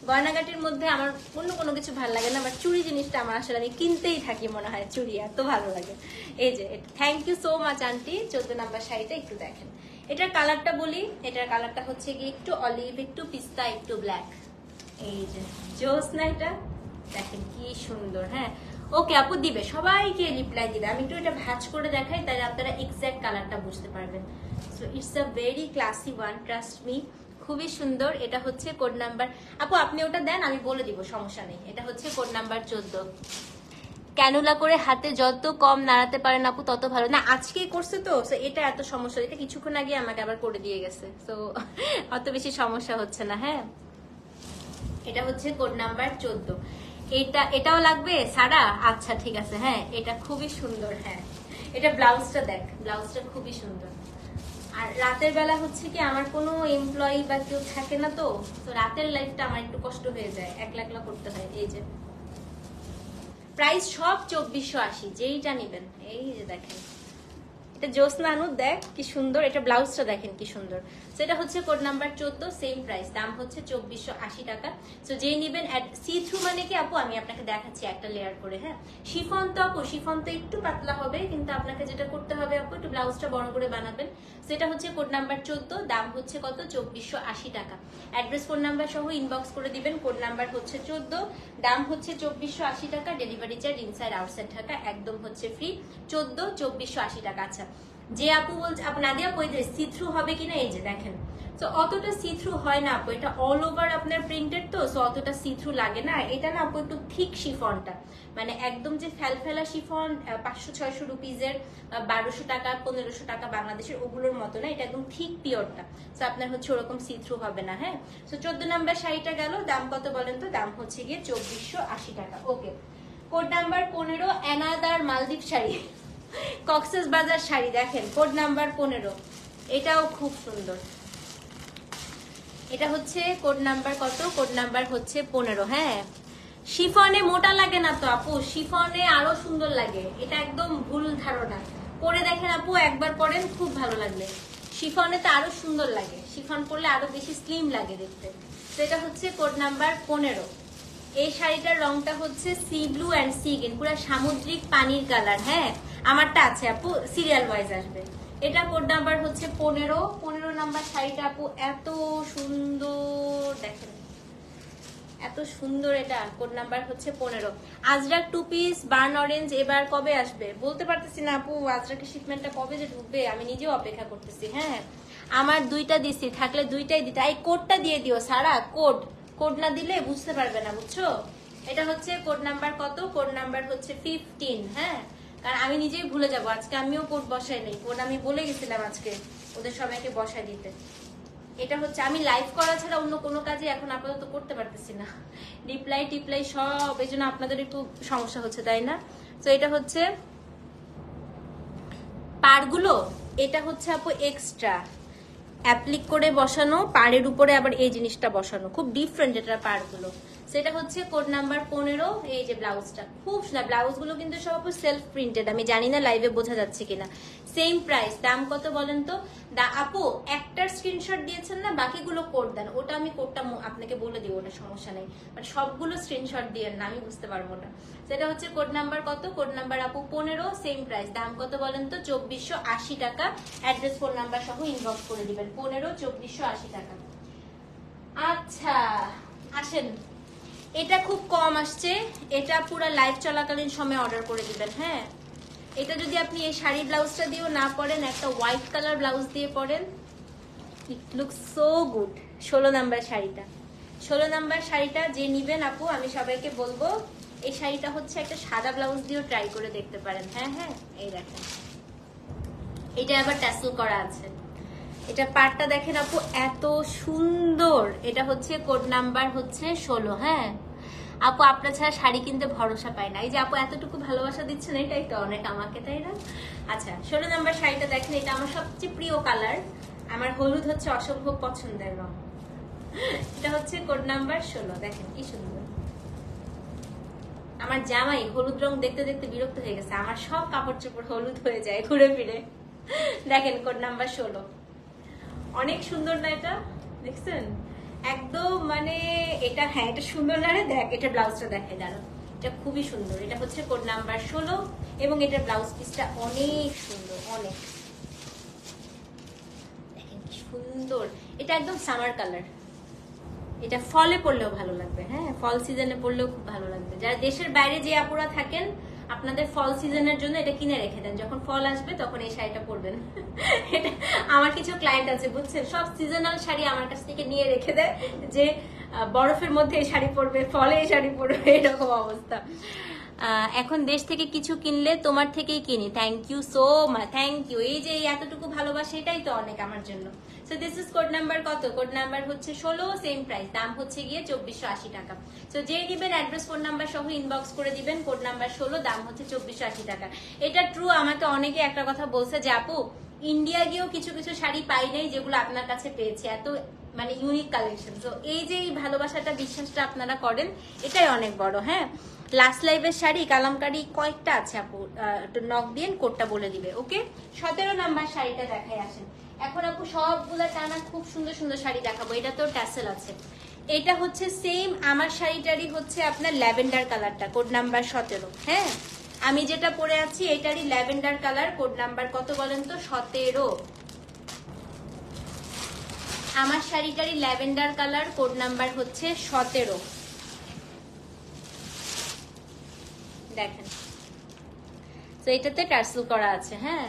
গয়নাগাটির মধ্যে আমার অন্য কোনো কিছু ভালো লাগে না, বাট চুড়ি জিনিসটা আমার আসলে আমি কিনতেই থাকি, মনে হয় চুড়ি এত ভালো লাগে। এই যে থ্যাংক ইউ সো মাচ আন্টি। 14 নাম্বার শাড়িটা একটু দেখেন, এটার কালারটা বলি, এটার কালারটা হচ্ছে কি একটু অলিভ, একটু পিস্তা, একটু ব্ল্যাক। এই যে জোস না, এটা দেখেন কি সুন্দর। হ্যাঁ, ওকে আপু দিবে, সবাইকে রিপ্লাই দিবে। আমি একটু এটা ভাঁজ করে দেখাই, তাহলে আপনারা এক্সাক্ট কালারটা বুঝতে পারবেন। So it's a very classy one, trust me, খুবই সুন্দর। এটা হচ্ছে কোড নাম্বার, আপু আপনি ওটা দেন আমি বলে দিব, সমস্যা নেই। এটা হচ্ছে কোড নাম্বার 14। ক্যানুলা করে হাতে যত কম নাড়াতে পারেন আপু তত ভালো। না আজকে করছে তো, এটা এত সমস্যা, এটা কিছুক্ষণ আগে আমাকে আবার করে দিয়ে গেছে, তো অত বেশি সমস্যা হচ্ছে না। হ্যাঁ এটা হচ্ছে কোড নাম্বার 14। এটাও লাগবে সারা? আচ্ছা ঠিক আছে। হ্যাঁ এটা খুবই সুন্দর। হ্যাঁ এটা ব্লাউজটা দেখ, ব্লাউজটা খুবই সুন্দর। আর রাতের বেলা হচ্ছে কি আমার কোনো এমপ্লয়ি বা কেউ থাকে না, তো রাতের লাইফটা আমার একটু কষ্ট হয়ে যায়, একলা একলা করতে হয়। এই যে প্রাইস সব 2480, যেইটা নেবেন। এই যে দেখেন এটা জ্যোৎস্না আনু, দেখ কি সুন্দর, এটা ব্লাউজটা দেখেন কি সুন্দর। সেটা হচ্ছে কোড নাম্বার 14, সেম প্রাইস, দাম হচ্ছে 2480 টাকা। সো যেই নেবেন, সি থ্রু মানে কি আপু আমি আপনাকে দেখাচ্ছি একটা লেয়ার করে। হ্যাঁ শিফন তো আপু, শিফন তো একটু পাতলা হবে, কিন্তু আপনাকে যেটা করতে হবে আপু একটু ব্লাউজটা বড় করে বানাবেন। সেটা হচ্ছে কোড নাম্বার 14, দাম হচ্ছে কত? 2480 টাকা। অ্যাড্রেস ফোন নাম্বার সহ ইনবক্স করে দিবেন। কোড নাম্বার হচ্ছে 14, দাম হচ্ছে 2480 টাকা। Delivery charge inside outside Dhaka একদম হচ্ছে ফ্রি। 14 2480 টাকা। আচ্ছা যে আপু বলছে, আপু নাদিয়া কই যে সি থ্রু হবে কিনা, এই যে দেখেন। তো অতটা সি থ্রু হয় না আপু, এটা অল ওভার আপনার প্রিন্টেড, তো সো অতটা সি থ্রু লাগে না। এটা না আপু একটু থিক শিফনটা, মানে একদম যে ফেলফেলা শিফন 500-600 রুপিজের, 1200 টাকা 1500 টাকা বাংলাদেশের, ওগুলোর মতো না, এটা একদম থিক পিওরটা। সো আপনার হচ্ছে ওরকম সি থ্রু হবে না। হ্যাঁ সো 14 নাম্বার শাড়িটা গেল, দাম কত বলেন তো? দাম হচ্ছে গিয়ে 2480 টাকা। ওকে কোড নাম্বার 15, অ্যানাদার মালদ্বীপ শাড়ি, কক্সেস বাজার শাড়ি, দেখেন কোড নাম্বার 15, এটাও খুব সুন্দর। এটা হচ্ছে কোড নাম্বার কত? কোড নাম্বার হচ্ছে 15। হ্যাঁ শিফনে মোটা লাগে না তো আপু, শিফনে আরো সুন্দর লাগে, এটা একদম ভুল ধারণা। পরে দেখেন আপু, একবার পরেন খুব ভালো লাগবে। শিফনে তো আরো সুন্দর লাগে, শিফন পরলে আরো বেশি স্লিম লাগে দেখতে। তো এটা হচ্ছে কোড নাম্বার 15। এই শাড়িটার রংটা হচ্ছে C blue and sea green, পুরো সামুদ্রিক পানির কালার। হ্যাঁ আমারটা আছে আপু, সিরিয়াল ওয়াইজ আসবে। এটা কোড নাম্বার হচ্ছে 15 নাম্বার শাড়িটা আপু এত সুন্দর, দেখেন এত সুন্দর। এটা কোড নাম্বার হচ্ছে 15। আজরাক 2 পিস বার্ন অরেঞ্জ এবার কবে আসবে বলতে পারতেছি না আপু, আজরাকের শিপমেন্টটা কবে যে ঢুকবে আমি নিজেও অপেক্ষা করতেছি। হ্যাঁ আমার 2টা দিছি, থাকলে 2টাই দিতে। এই কোডটা দিয়ে দিও সারা, কোড না দিলে বুঝতে পারবে না, বুঝছো? এটা হচ্ছে কোড নাম্বার কত? কোড নাম্বার হচ্ছে 15। হ্যাঁ কারণ আমি নিজেই ভুলে যাব, আজকে আমিও কোড বসাই নেই, কোড আমি বলে গেছিলাম আজকে ওদের সবাইকে বসাই দিতে। এটা হচ্ছে আমি লাইভ করা ছাড়া অন্য কোনো কাজে এখন আপাতত করতে পারতেছি না, টিপ্লাই সব, এই জন্য আপনাদের একটু সমস্যা হচ্ছে, তাই না? তো এটা হচ্ছে পাড়গুলো, এটা হচ্ছে আপু এক্সট্রা অ্যাপ্লিক করে বসানো, পাড়ের উপরে আবার এই জিনিসটা বসানো, খুব ডিফারেন্ট এটা পাড়গুলো। সেটা হচ্ছে কোড নাম্বার 15। এই যে ব্লাউজটা খুব সুন্দর, ব্লাউজগুলো কিন্তু সব সেলফ প্রিন্টেড, আমি জানি না লাইভে বোঝা যাচ্ছে কিনা। সেম প্রাইস, দাম কত বলেন তো? আপু একটার স্ক্রিনশট দিয়েছেন না, বাকিগুলো কোড দেন, ওটা আমি কোডটা আপনাকে বলে দিব, ওটা সমস্যা নেই, বাট সবগুলো স্ক্রিনশট দিয়েন না, আমি বুঝতে পারবো না। সেটা হচ্ছে কোড নাম্বার কত? কোড নাম্বার আপু 15, সেম প্রাইস, দাম কত বলেন তো? 2480 টাকা। অ্যাড্রেস ফোন নাম্বার সহ ইনবক্স করে দিবেন। 15 2480 টাকা। আচ্ছা আসেন, এটা খুব কম আসছে, এটা পুরো লাইভ চলাকালীন সময় অর্ডার করে দিবেন। হ্যাঁ এটা যদি আপনি এই শাড়ি ব্লাউজটা দিয়েও না পরেন, একটা হোয়াইট কালার ব্লাউজ দিয়ে পরেন, ইট লুক সো গুড। 16 নাম্বার শাড়িটা, 16 নাম্বার শাড়িটা যে নিবেন আপু, আমি সবাইকে বলবো এই শাড়িটা হচ্ছে একটা সাদা ব্লাউজ দিয়েও ট্রাই করে দেখতে পারেন। হ্যাঁ হ্যাঁ এই দেখেন, এটা আবার ট্যাসেল করা আছে, এটা পাড়টা দেখেন আপু এত সুন্দর। এটা হচ্ছে কোড নাম্বার হচ্ছে 16। হ্যাঁ আপু আপনার ছাড়া শাড়ি কিনতে ভরসা পায় না, এই যে আপু এতটুকু ভালোবাসা দিচ্ছেন, এটাই তো অনেক আমাকে, তাই না? আচ্ছা 16 নাম্বার শাড়িটা দেখেন, এটা আমার সবচেয়ে প্রিয় কালার, আমার হলুদ হচ্ছে অসম্ভব পছন্দের রং। এটা হচ্ছে কোড নাম্বার 16, দেখেন কি সুন্দর। আমার জামাই হলুদ রং দেখতে দেখতে বিরক্ত হয়ে গেছে, আমার সব কাপড় চোপড় হলুদ হয়ে যায় ঘুরে ফিরে। দেখেন কোড নাম্বার 16, অনেক সুন্দর না এটা? দেখছেন একদম, মানে এটা, হ্যাঁ এটা সুন্দর না রে? দেখ এটা ব্লাউজটা দেখে দাঁড়ো, এটা খুবই সুন্দর। এটা হচ্ছে কোড নাম্বার 16 এবং এটার ব্লাউজ পিসটা অনেক সুন্দর, অনেক দেখেন কি সুন্দর। এটা একদম সামার কালার, এটা ফলে পড়লেও ভালো লাগবে, হ্যাঁ ফল সিজনে পড়লেও খুব ভালো লাগবে। যারা দেশের বাইরে যে আপুরা থাকেন আপনাদের ফল সিজনের জন্য এটা কিনে রেখে দেন, যখন ফল আসবে তখন এই শাড়িটা পরবেন। এটা আমার কিছু ক্লায়েন্ট আছে বুঝছেন, সব সিজনাল শাড়ি আমার কাছ থেকে নিয়ে রেখে দেয় যে বরফের মধ্যে এই শাড়ি পরবে, ফলে এই শাড়ি পরবে, এরকম অবস্থা। এখন দেশ থেকে কিছু কিনলে তোমার থেকেই কিনি। Thank you so much, thank you. এই যে এতটুকু ভালোবাসা এটাই তো অনেক আমার জন্য। So this is code number কত? কোড নাম্বার হচ্ছে 16, সেম প্রাইস, দাম হচ্ছে গিয়ে 2480 টাকা। সো যে দিবেন অ্যাড্রেস ফোন নাম্বার সহ ইনবক্স করে দিবেন, কোড নাম্বার 16, দাম হচ্ছে 2480 টাকা। এটা ট্রু। আমাকে অনেকে একটা কথা বলছে যে আপু ইন্ডিয়া গিয়েও কিছু কিছু শাড়ি পাই নাই যেগুলো আপনার কাছে পেয়েছি, এত মানে ইউনিক কালেকশন। তো এই যে এই ভালোবাসাটা বিশ্বাসটা আপনারা করেন এটাই অনেক বড়। হ্যাঁ লাস্ট লাইভের শাড়ি কালামকারি কয়েকটা আছে আপু, একটু নক দিয়ে কোডটা বলে দিবে। ওকে 17 নাম্বার শাড়িটা দেখাই আসেন। এখন আপু সবগুলা টানা খুব সুন্দর সুন্দর শাড়ি দেখাবো। এটা তো ট্যাসেল আছে, এটা হচ্ছে সেম আমার শাড়িটারই হচ্ছে আপনার ল্যাভেন্ডার কালারটা, কোড নাম্বার 17। হ্যাঁ আমি যেটা পরে আছি এটারই ল্যাভেন্ডার কালার, কোড নাম্বার কত বলেন তো? 17। আমার শাড়িটারই ল্যাভেন্ডার কালার, কোড নাম্বার হচ্ছে 17। দেখেন তো এটাতে টার্সেল করা আছে। হ্যাঁ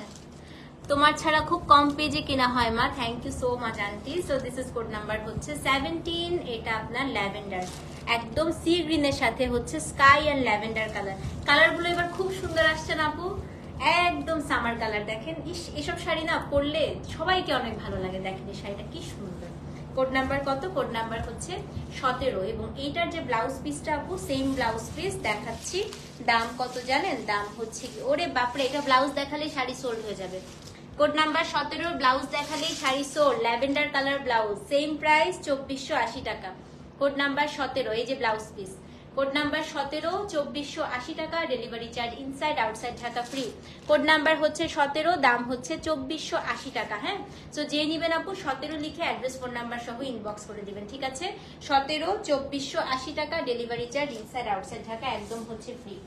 তোমার ছাড়া খুব কম পেজে কেনা হয় মা, থ্যাংক ইউ সো মাচ আন্টি। So this is code number হচ্ছে 17। এটা আপনার ল্যাভেন্ডার, একদম সি গ্রিনের সাথে হচ্ছে স্কাই এন্ড ল্যাভেন্ডার কালার। কালারগুলো এবার খুব সুন্দর আসছে না আপু, একদম সামার কালার। দেখেন ইস এসব শাড়ি না পরলে সবাইকে অনেক ভালো লাগে। দেখেন এই শাড়িটা কি সুন্দর। কোড নাম্বার কত? কোড নাম্বার হচ্ছে 17। এবং এইটার যে ব্লাউজ পিসটা আপু সেম ব্লাউজ পিস দেখাচ্ছি। দাম কত জানেন? দাম হচ্ছে কি, ওরে বাপরে এটা ব্লাউজ দেখালেই শাড়ি সোল্ড হয়ে যাবে। কোড নাম্বার 17 ব্লাউজ দেখালেই sari sold, lavender colour blouse, same price 2480 টাকা। কোড নাম্বার 17 এই যে ব্লাউজ পিস, কোড নাম্বার 17 2480 টাকা, delivery charge inside outside Dhaka free. Code number হচ্ছে 17, দাম হচ্ছে 2480 টাকা। হ্যাঁ তো যে নিবেন আপু 17 লিখে অ্যাড্রেস ফোন নাম্বার সহ ইনবক্স করে দিবেন, ঠিক আছে? 17 2480 টাকা, delivery charge inside outside Dhaka, একদম হচ্ছে ফ্রি।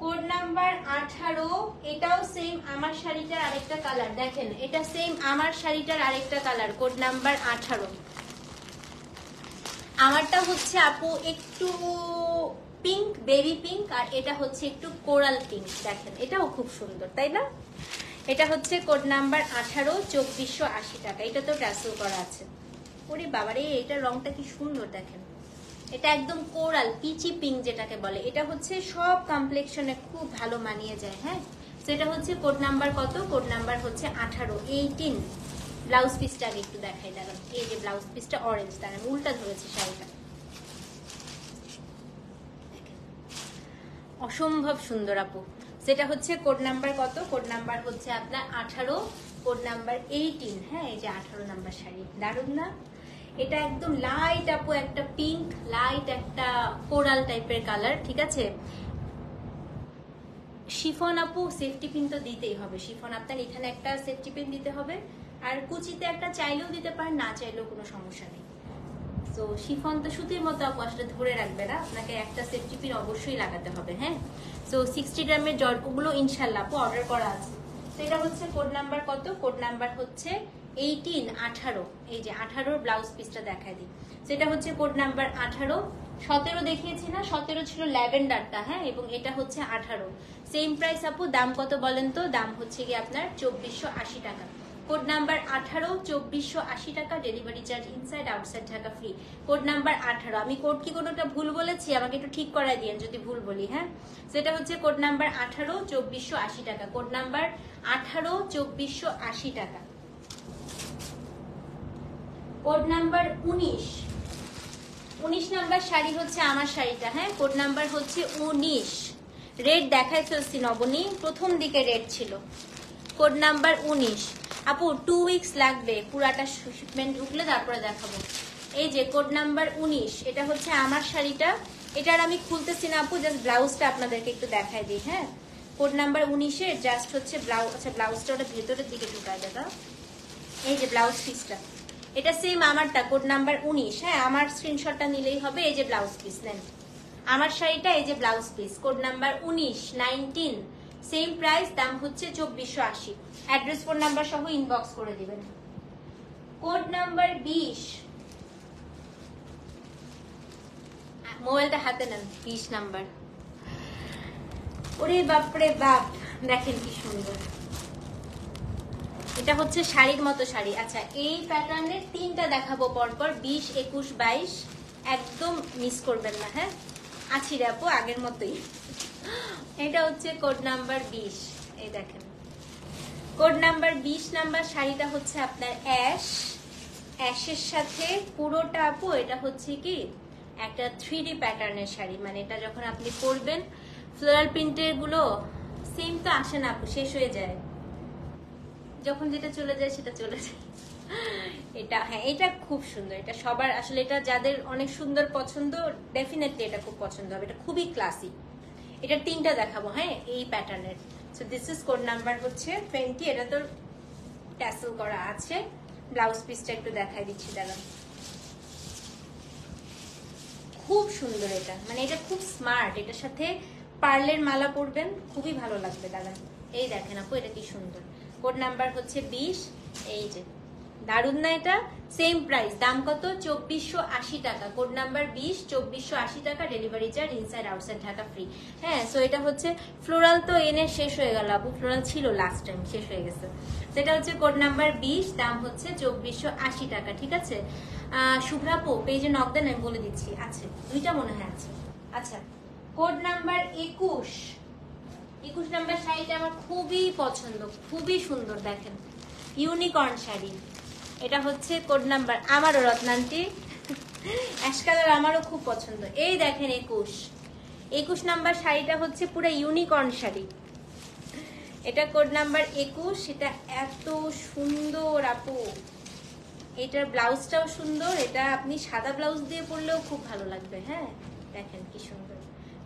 কোড নাম্বার 18, এটাও সেম আমার শাড়িটার আরেকটা কালার। দেখেন এটা সেম আমার শাড়িটার আরেকটা কালার, কোড নাম্বার 18। আমারটা হচ্ছে আপু একটু পিঙ্ক, বেবি পিঙ্ক, আর এটা হচ্ছে একটু কোরাল পিঙ্ক। দেখেন এটাও খুব সুন্দর তাই না? এটা হচ্ছে কোড নাম্বার 18, 2480 টাকা। এটা তো ট্যাসেল করা আছে। ওরে বাবারে এটার রংটা কি সুন্দর দেখেন, এটা একদম কোরাল পিচি পিঙ্ক যেটাকে বলে। এটা হচ্ছে সব কমপ্লেক্সনে খুব ভালো মানিয়ে যায়। হ্যাঁ সেটা হচ্ছে কোড নাম্বার কত? কোড নাম্বার হচ্ছে 18, 18। ব্লাউজ পিসটা আগে একটু দেখাই, দাঁড়ান। এই যে ব্লাউজ পিসটা অরেঞ্জ, দাঁড়ান উল্টা ধরেছে শাড়িটা, অসম্ভব সুন্দর আপু। সেটা হচ্ছে কোড নাম্বার কত? কোড নাম্বার হচ্ছে আপনার 18, কোড নাম্বার 18। হ্যাঁ এই যে 18 নাম্বার শাড়ি, দারুণ না? এটা একদম লাইট আপু একটা পিঙ্ক, লাইট একটা কোরাল টাইপের কালার, ঠিক আছে? শিফন আপু সেফটি পিন তো দিতেই হবে, শিফন আপনার এখানে একটা সেফটি পিন দিতে হবে, আর কুচিতে একটা চাইলেও দিতে পারেন, না চাইলেও কোনো সমস্যা নেই। তো শিফন তো সুতির মতো আপু আসলে ধরে রাখবে না, আপনাকে একটা সেফটি পিন অবশ্যই লাগাতে হবে। হ্যাঁ তো 60 গ্রামের জর্জগুলো ইনশাল্লাহ আপু অর্ডার করা আছে। তো এটা হচ্ছে কোড নাম্বার কত? কোড নাম্বার হচ্ছে 18, 18। এই যে 18 ব্লাউজ পিসটা দেখাই দিই। সেটা হচ্ছে কোড নাম্বার 18। 17 দেখিয়েছি না? 17 ছিল ল্যাভেন্ডারটা। হ্যাঁ এবং এটা হচ্ছে 18, সেম প্রাইস আপু। দাম কত বলেন তো? দাম হচ্ছে কি আপনার 2480 টাকা। কোড নাম্বার 18, 2480 টাকা, delivery charge inside outside Dhaka free. Code number 18। আমি কোড কি কোনোটা ভুল বলেছি? আমাকে একটু ঠিক করাই দিয়েন যদি ভুল বলি। হ্যাঁ সেটা হচ্ছে কোড নাম্বার 18, 2480 টাকা। কোড নাম্বার 18, 2480 টাকা। কোড নাম্বার 19, 19 নাম্বার শাড়ি হচ্ছে আমার শাড়িটা। হ্যাঁ কোড নাম্বার হচ্ছে 19। রেড দেখাই ফেলছি নবনী, প্রথম দিকে রেড ছিল। কোড নাম্বার 19 আপু 2 উইকস লাগবে পুরাটা শিপমেন্ট ঢুকলে, তারপরে দেখাবো। এই যে কোড নাম্বার 19, এটা হচ্ছে আমার শাড়িটা। এটার আমি খুলতেছি না আপু, জাস্ট ব্লাউজটা আপনাদেরকে একটু দেখাই দিই। হ্যাঁ কোড নাম্বার 19-এর জাস্ট হচ্ছে ব্লাউজ। আচ্ছা ব্লাউজটা ওটা ভেতরের দিকে ঢুকায় দাদা। এই যে ব্লাউজ পিসটা, এটা সেম আমারটা, কোড নাম্বার 19। হ্যাঁ আমার স্ক্রিনশটটা নিলেই হবে। এই যে ব্লাউজ পিস নেন, আমার শাড়িটা এই যে blouse piece, code number 19, 19, same price, দাম হচ্ছে 2480। অ্যাড্রেস ফোন নাম্বার সহ ইনবক্স করে দিবেন। কোড নাম্বার 20, মোবাইলটা হাতে নেন, 20 নাম্বার। ওরে বাপরে বাপ, দেখেন কি সুন্দর। এটা হচ্ছে শাড়ির মতো শাড়ি। আচ্ছা, এই প্যাটার্নের 3টা দেখাবো পরপর, 20, 21, 22, একদম মিস করবেন না। হ্যাঁ, আছি রে আপু আগের মতোই। এটা হচ্ছে কোড নাম্বার 20। এই দেখেন কোড নাম্বার 20 নাম্বার শাড়িটা হচ্ছে আপনার অ্যাশের সাথে পুরোটা আপু এটা হচ্ছে কি একটা 3D প্যাটার্নের শাড়ি, মানে এটা যখন আপনি পরবেন ফ্লোরাল প্রিন্টের গুলো সেম তো আসে না আপু, শেষ হয়ে যায় যখন যেটা চলে যায় সেটা চলে যায়। এটা হ্যাঁ, এটা খুব সুন্দর, এটা সবার আসলে, এটা যাদের অনেক সুন্দর পছন্দ ডেফিনেটলি এটা খুব পছন্দ হবে, এটা খুবই ক্লাসি। এটা 3টা দেখাবো হ্যাঁ এই প্যাটার্নের। So this is code number হচ্ছে 20। এটা তো ট্যাসেল করা আছে। ব্লাউজ পিসটা একটু দেখাই দিচ্ছি দাঁড়ান। খুব সুন্দর এটা, মানে এটা খুব স্মার্ট, এটার সাথে পার্লের মালা পরবেন খুবই ভালো লাগবে দাঁড়ান। এই দেখেন আপু এটা কি সুন্দর। কোড নাম্বার হচ্ছে 20। এই যে দারুন না এটা? সেম প্রাইস, দাম কত? 2480 টাকা। কোড নাম্বার 20, 2480 টাকা, delivery charge inside outside Dhaka free. হ্যাঁ, সো এটা হচ্ছে ফ্লোরাল তো এনে শেষ হয়ে গেল আপু, ফ্লোরাল ছিল লাস্ট টাইম, শেষ হয়ে গেছে। সেটা হচ্ছে কোড নাম্বার 20, দাম হচ্ছে 2480 টাকা। ঠিক আছে শুভ্রাপু, পেজে নক দেন, আমি বলে দিচ্ছি। আছে 2টা মনে হয় আছে। আচ্ছা, কোড নাম্বার 21 নাম্বার শাড়িটা আমার খুবই পছন্দ, খুবই সুন্দর, দেখেন ইউনিকর্ন শাড়ি। এটা হচ্ছে কোড নাম্বার, আমারও রত্নান্টি অ্যাশ কালার আমারও খুব পছন্দ। এই দেখেন 21 নাম্বার শাড়িটা হচ্ছে পুরো ইউনিকর্ন শাড়ি। এটা কোড নাম্বার 21। এটা এত সুন্দর আপু, এটার ব্লাউজটাও সুন্দর, এটা আপনি সাদা ব্লাউজ দিয়ে পরলেও খুব ভালো লাগবে। হ্যাঁ দেখেন কি সুন্দর।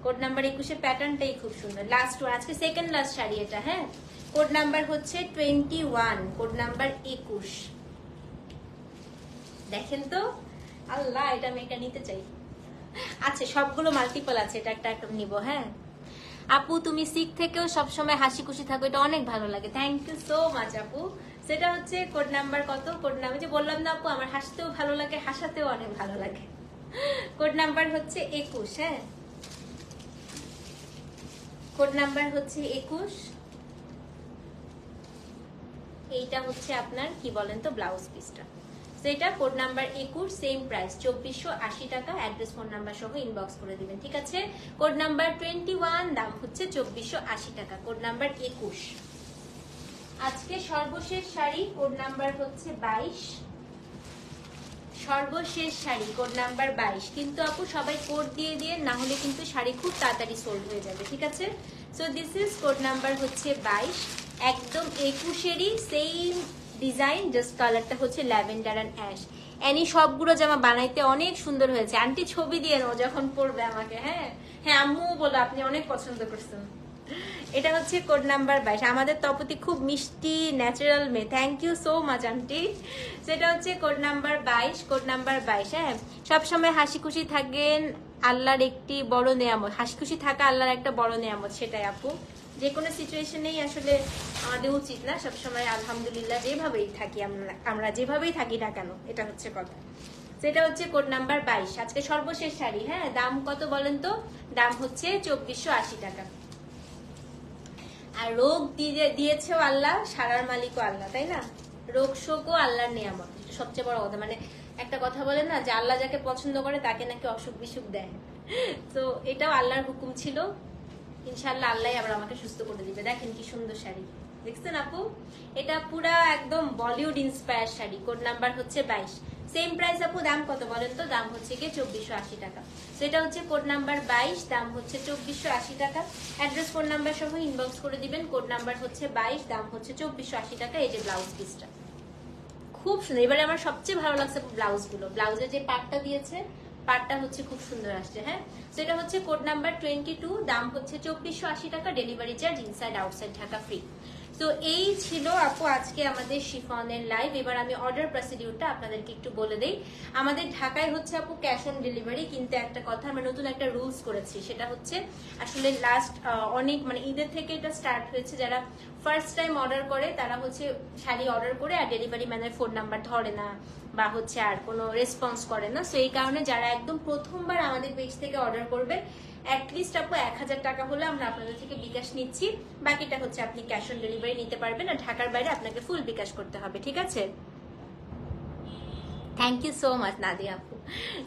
কোড নাম্বার 21 প্যাটার্নটাই খুব সুন্দর। লাস্ট ওয়ান, আজকে সেকেন্ড লাস্ট শাড়ি এটা। হ্যাঁ, কোড নাম্বার হচ্ছে 21, কোড নাম্বার 21। দেখেন তো, আল্লাহ এটা আমি এটা নিতে চাই। আচ্ছা, সবগুলো মাল্টিপল আছে, এটা একটা একটা নিব। হ্যাঁ আপু, তুমি সিক থেকেও সবসময় হাসি খুশি থাকো, এটা অনেক ভালো লাগে। থ্যাংক ইউ সো মাচ আপু। সেটা হচ্ছে কোড নাম্বার কত? কোড নাম্বার যে বললাম না আপু, আমার হাসতেও ভালো লাগে, হাসাতেও অনেক ভালো লাগে। কোড নাম্বার হচ্ছে 21। হ্যাঁ, কোড নাম্বার হচ্ছে 21। এইটা হচ্ছে আপনার কি বলেন তো ব্লাউজ পিসটা। সেটা কোড নাম্বার 21, সেম প্রাইস 2480 টাকা। অ্যাড্রেস ফোন নাম্বার সহ ইনবক্স করে দিবেন। ঠিক আছে, কোড নাম্বার 21, দাম হচ্ছে 2480 টাকা। Code number 21। আজকে সর্বশেষ শাড়ি, কোড নাম্বার হচ্ছে 22। সর্বশেষ শাড়ি কোড নাম্বার 22। কিন্তু আপু সবাই কোড দিয়ে দিয়ে, না হলে কিন্তু শাড়ি খুব তাড়াতাড়ি সোল্ড হয়ে যাবে। ঠিক আছে, so this is code number হচ্ছে 22। একদম 21-এরই সেম ডিজাইন, জাস্ট কালারটা হচ্ছে ল্যাভেন্ডার অ্যান্ড অ্যাশ। এনি সবগুলো জামা বানাইতে অনেক সুন্দর হয়েছে। আন্টি ছবি দিয়ে নাও যখন পরবে আমাকে। হ্যাঁ হ্যাঁ, আম্মু বলো আপনি অনেক পছন্দ করছেন। এটা হচ্ছে কোড নাম্বার 22। আমাদের তপতি খুব মিষ্টি ন্যাচারাল মেয়ে, থ্যাংক ইউ সো মাচ আন্টি। সেটা হচ্ছে কোড নাম্বার 22, কোড নাম্বার 22। হ্যাঁ, সবসময় হাসি খুশি থাকেন, আল্লাহর একটি বড় নেয়ামত। হাসি খুশি থাকা আল্লাহর একটা বড় নেয়ামত, সেটাই আপু। যে কোনো সিচুয়েশনেই আসলে আমাদের উচিত না সবসময় আলহামদুলিল্লাহ যেভাবেই থাকি আমরা যেভাবেই থাকি না কেন, এটা হচ্ছে কথা। সেটা হচ্ছে কোড নাম্বার 22। আজকে সর্বশেষ শাড়ি। হ্যাঁ, দাম কত বলেন তো? দাম হচ্ছে 2480 টাকা। আর রোগ দিয়েছেও আল্লাহ, সারার মালিকও আল্লাহ, তাই না? রোগ শোকও আল্লাহর নিয়ামত, সবচেয়ে বড় কথা। মানে একটা কথা বলে না যে আল্লাহ যাকে পছন্দ করে তাকে নাকি অসুখ বিসুখ দেয়। তো এটাও আল্লাহর হুকুম ছিল, ইনশাআল্লাহ আল্লাহ আবার আমাকে সুস্থ করে দিবে। দেখেন কি সুন্দর শাড়ি, দেখছেন আপু? এটা পুরা একদম Bollywood inspire sari. Code number হচ্ছে 22। সেম প্রাইস আপু, দাম কত বলেন তো? দাম হচ্ছে গিয়ে 2480 টাকা। সেটা হচ্ছে কোড নাম্বার 22, দাম হচ্ছে 2480 টাকা। অ্যাড্রেস ফোন নাম্বার সহ ইনবক্স করে দিবেন। কোড নাম্বার হচ্ছে 22, দাম হচ্ছে 2480 টাকা। এই যে ব্লাউজ পিসটা খুব সুন্দর। এবারে আমার সবচেয়ে ভালো লাগছে ব্লাউজ গুলো, ব্লাউজের যে পাটটা দিয়েছে, পাটটা হচ্ছে খুব সুন্দর আসছে। হ্যাঁ, সেটা হচ্ছে কোড নাম্বার 22, দাম হচ্ছে 2480 টাকা, delivery charge inside outside Dhaka free. তো এই ছিল আপু আজকে আমাদের শিফনের লাইভ। এবার আমি অর্ডার প্রসিডিউরটা আপনাদেরকে একটু বলে দেই। আমাদের ঢাকায় হচ্ছে আপু ক্যাশ অন ডেলিভারি, কিন্তু একটা কথা আমরা নতুন একটা রুলস করেছি, সেটা হচ্ছে আসলে লাস্ট অনেক মানে ঈদের থেকে এটা স্টার্ট হয়েছে, যারা ফার্স্ট টাইম অর্ডার করে তারা হচ্ছে শাড়ি অর্ডার করে আর ডেলিভারি ম্যানের ফোন নাম্বার ধরে না বা হচ্ছে আর কোনো রেসপন্স করে না। সো এই কারণে যারা একদম প্রথমবার আমাদের পেজ থেকে অর্ডার করবে অ্যাটলিস্ট আপু 1000 টাকা হলে আমরা আপনাদের থেকে বিকাশ নিচ্ছি, বাকিটা হচ্ছে আপনি ক্যাশ অন ডেলিভারি নিতে পারবেন, আর ঢাকার বাইরে আপনাকে ফুল বিকাশ করতে হবে, ঠিক আছে? Thank you so much Nadia আপু।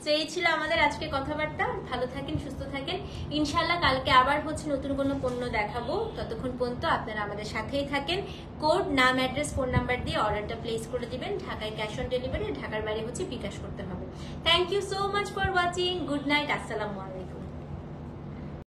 তো এই ছিল আমাদের আজকে কথাবার্তা। ভালো থাকেন, সুস্থ থাকেন, ইনশাল্লাহ কালকে আবার হচ্ছে নতুন কোনো পণ্য দেখাবো। ততক্ষণ পর্যন্ত আপনারা আমাদের সাথেই থাকেন। কোড, নাম, অ্যাড্রেস, ফোন নাম্বার দিয়ে অর্ডারটা প্লেস করে দিবেন। ঢাকায় ক্যাশ অন ডেলিভারি, ঢাকার বাইরে হচ্ছে বিকাশ করতে হবে। Thank you so much for watching. Good night, আসসালামু আলাইকুম।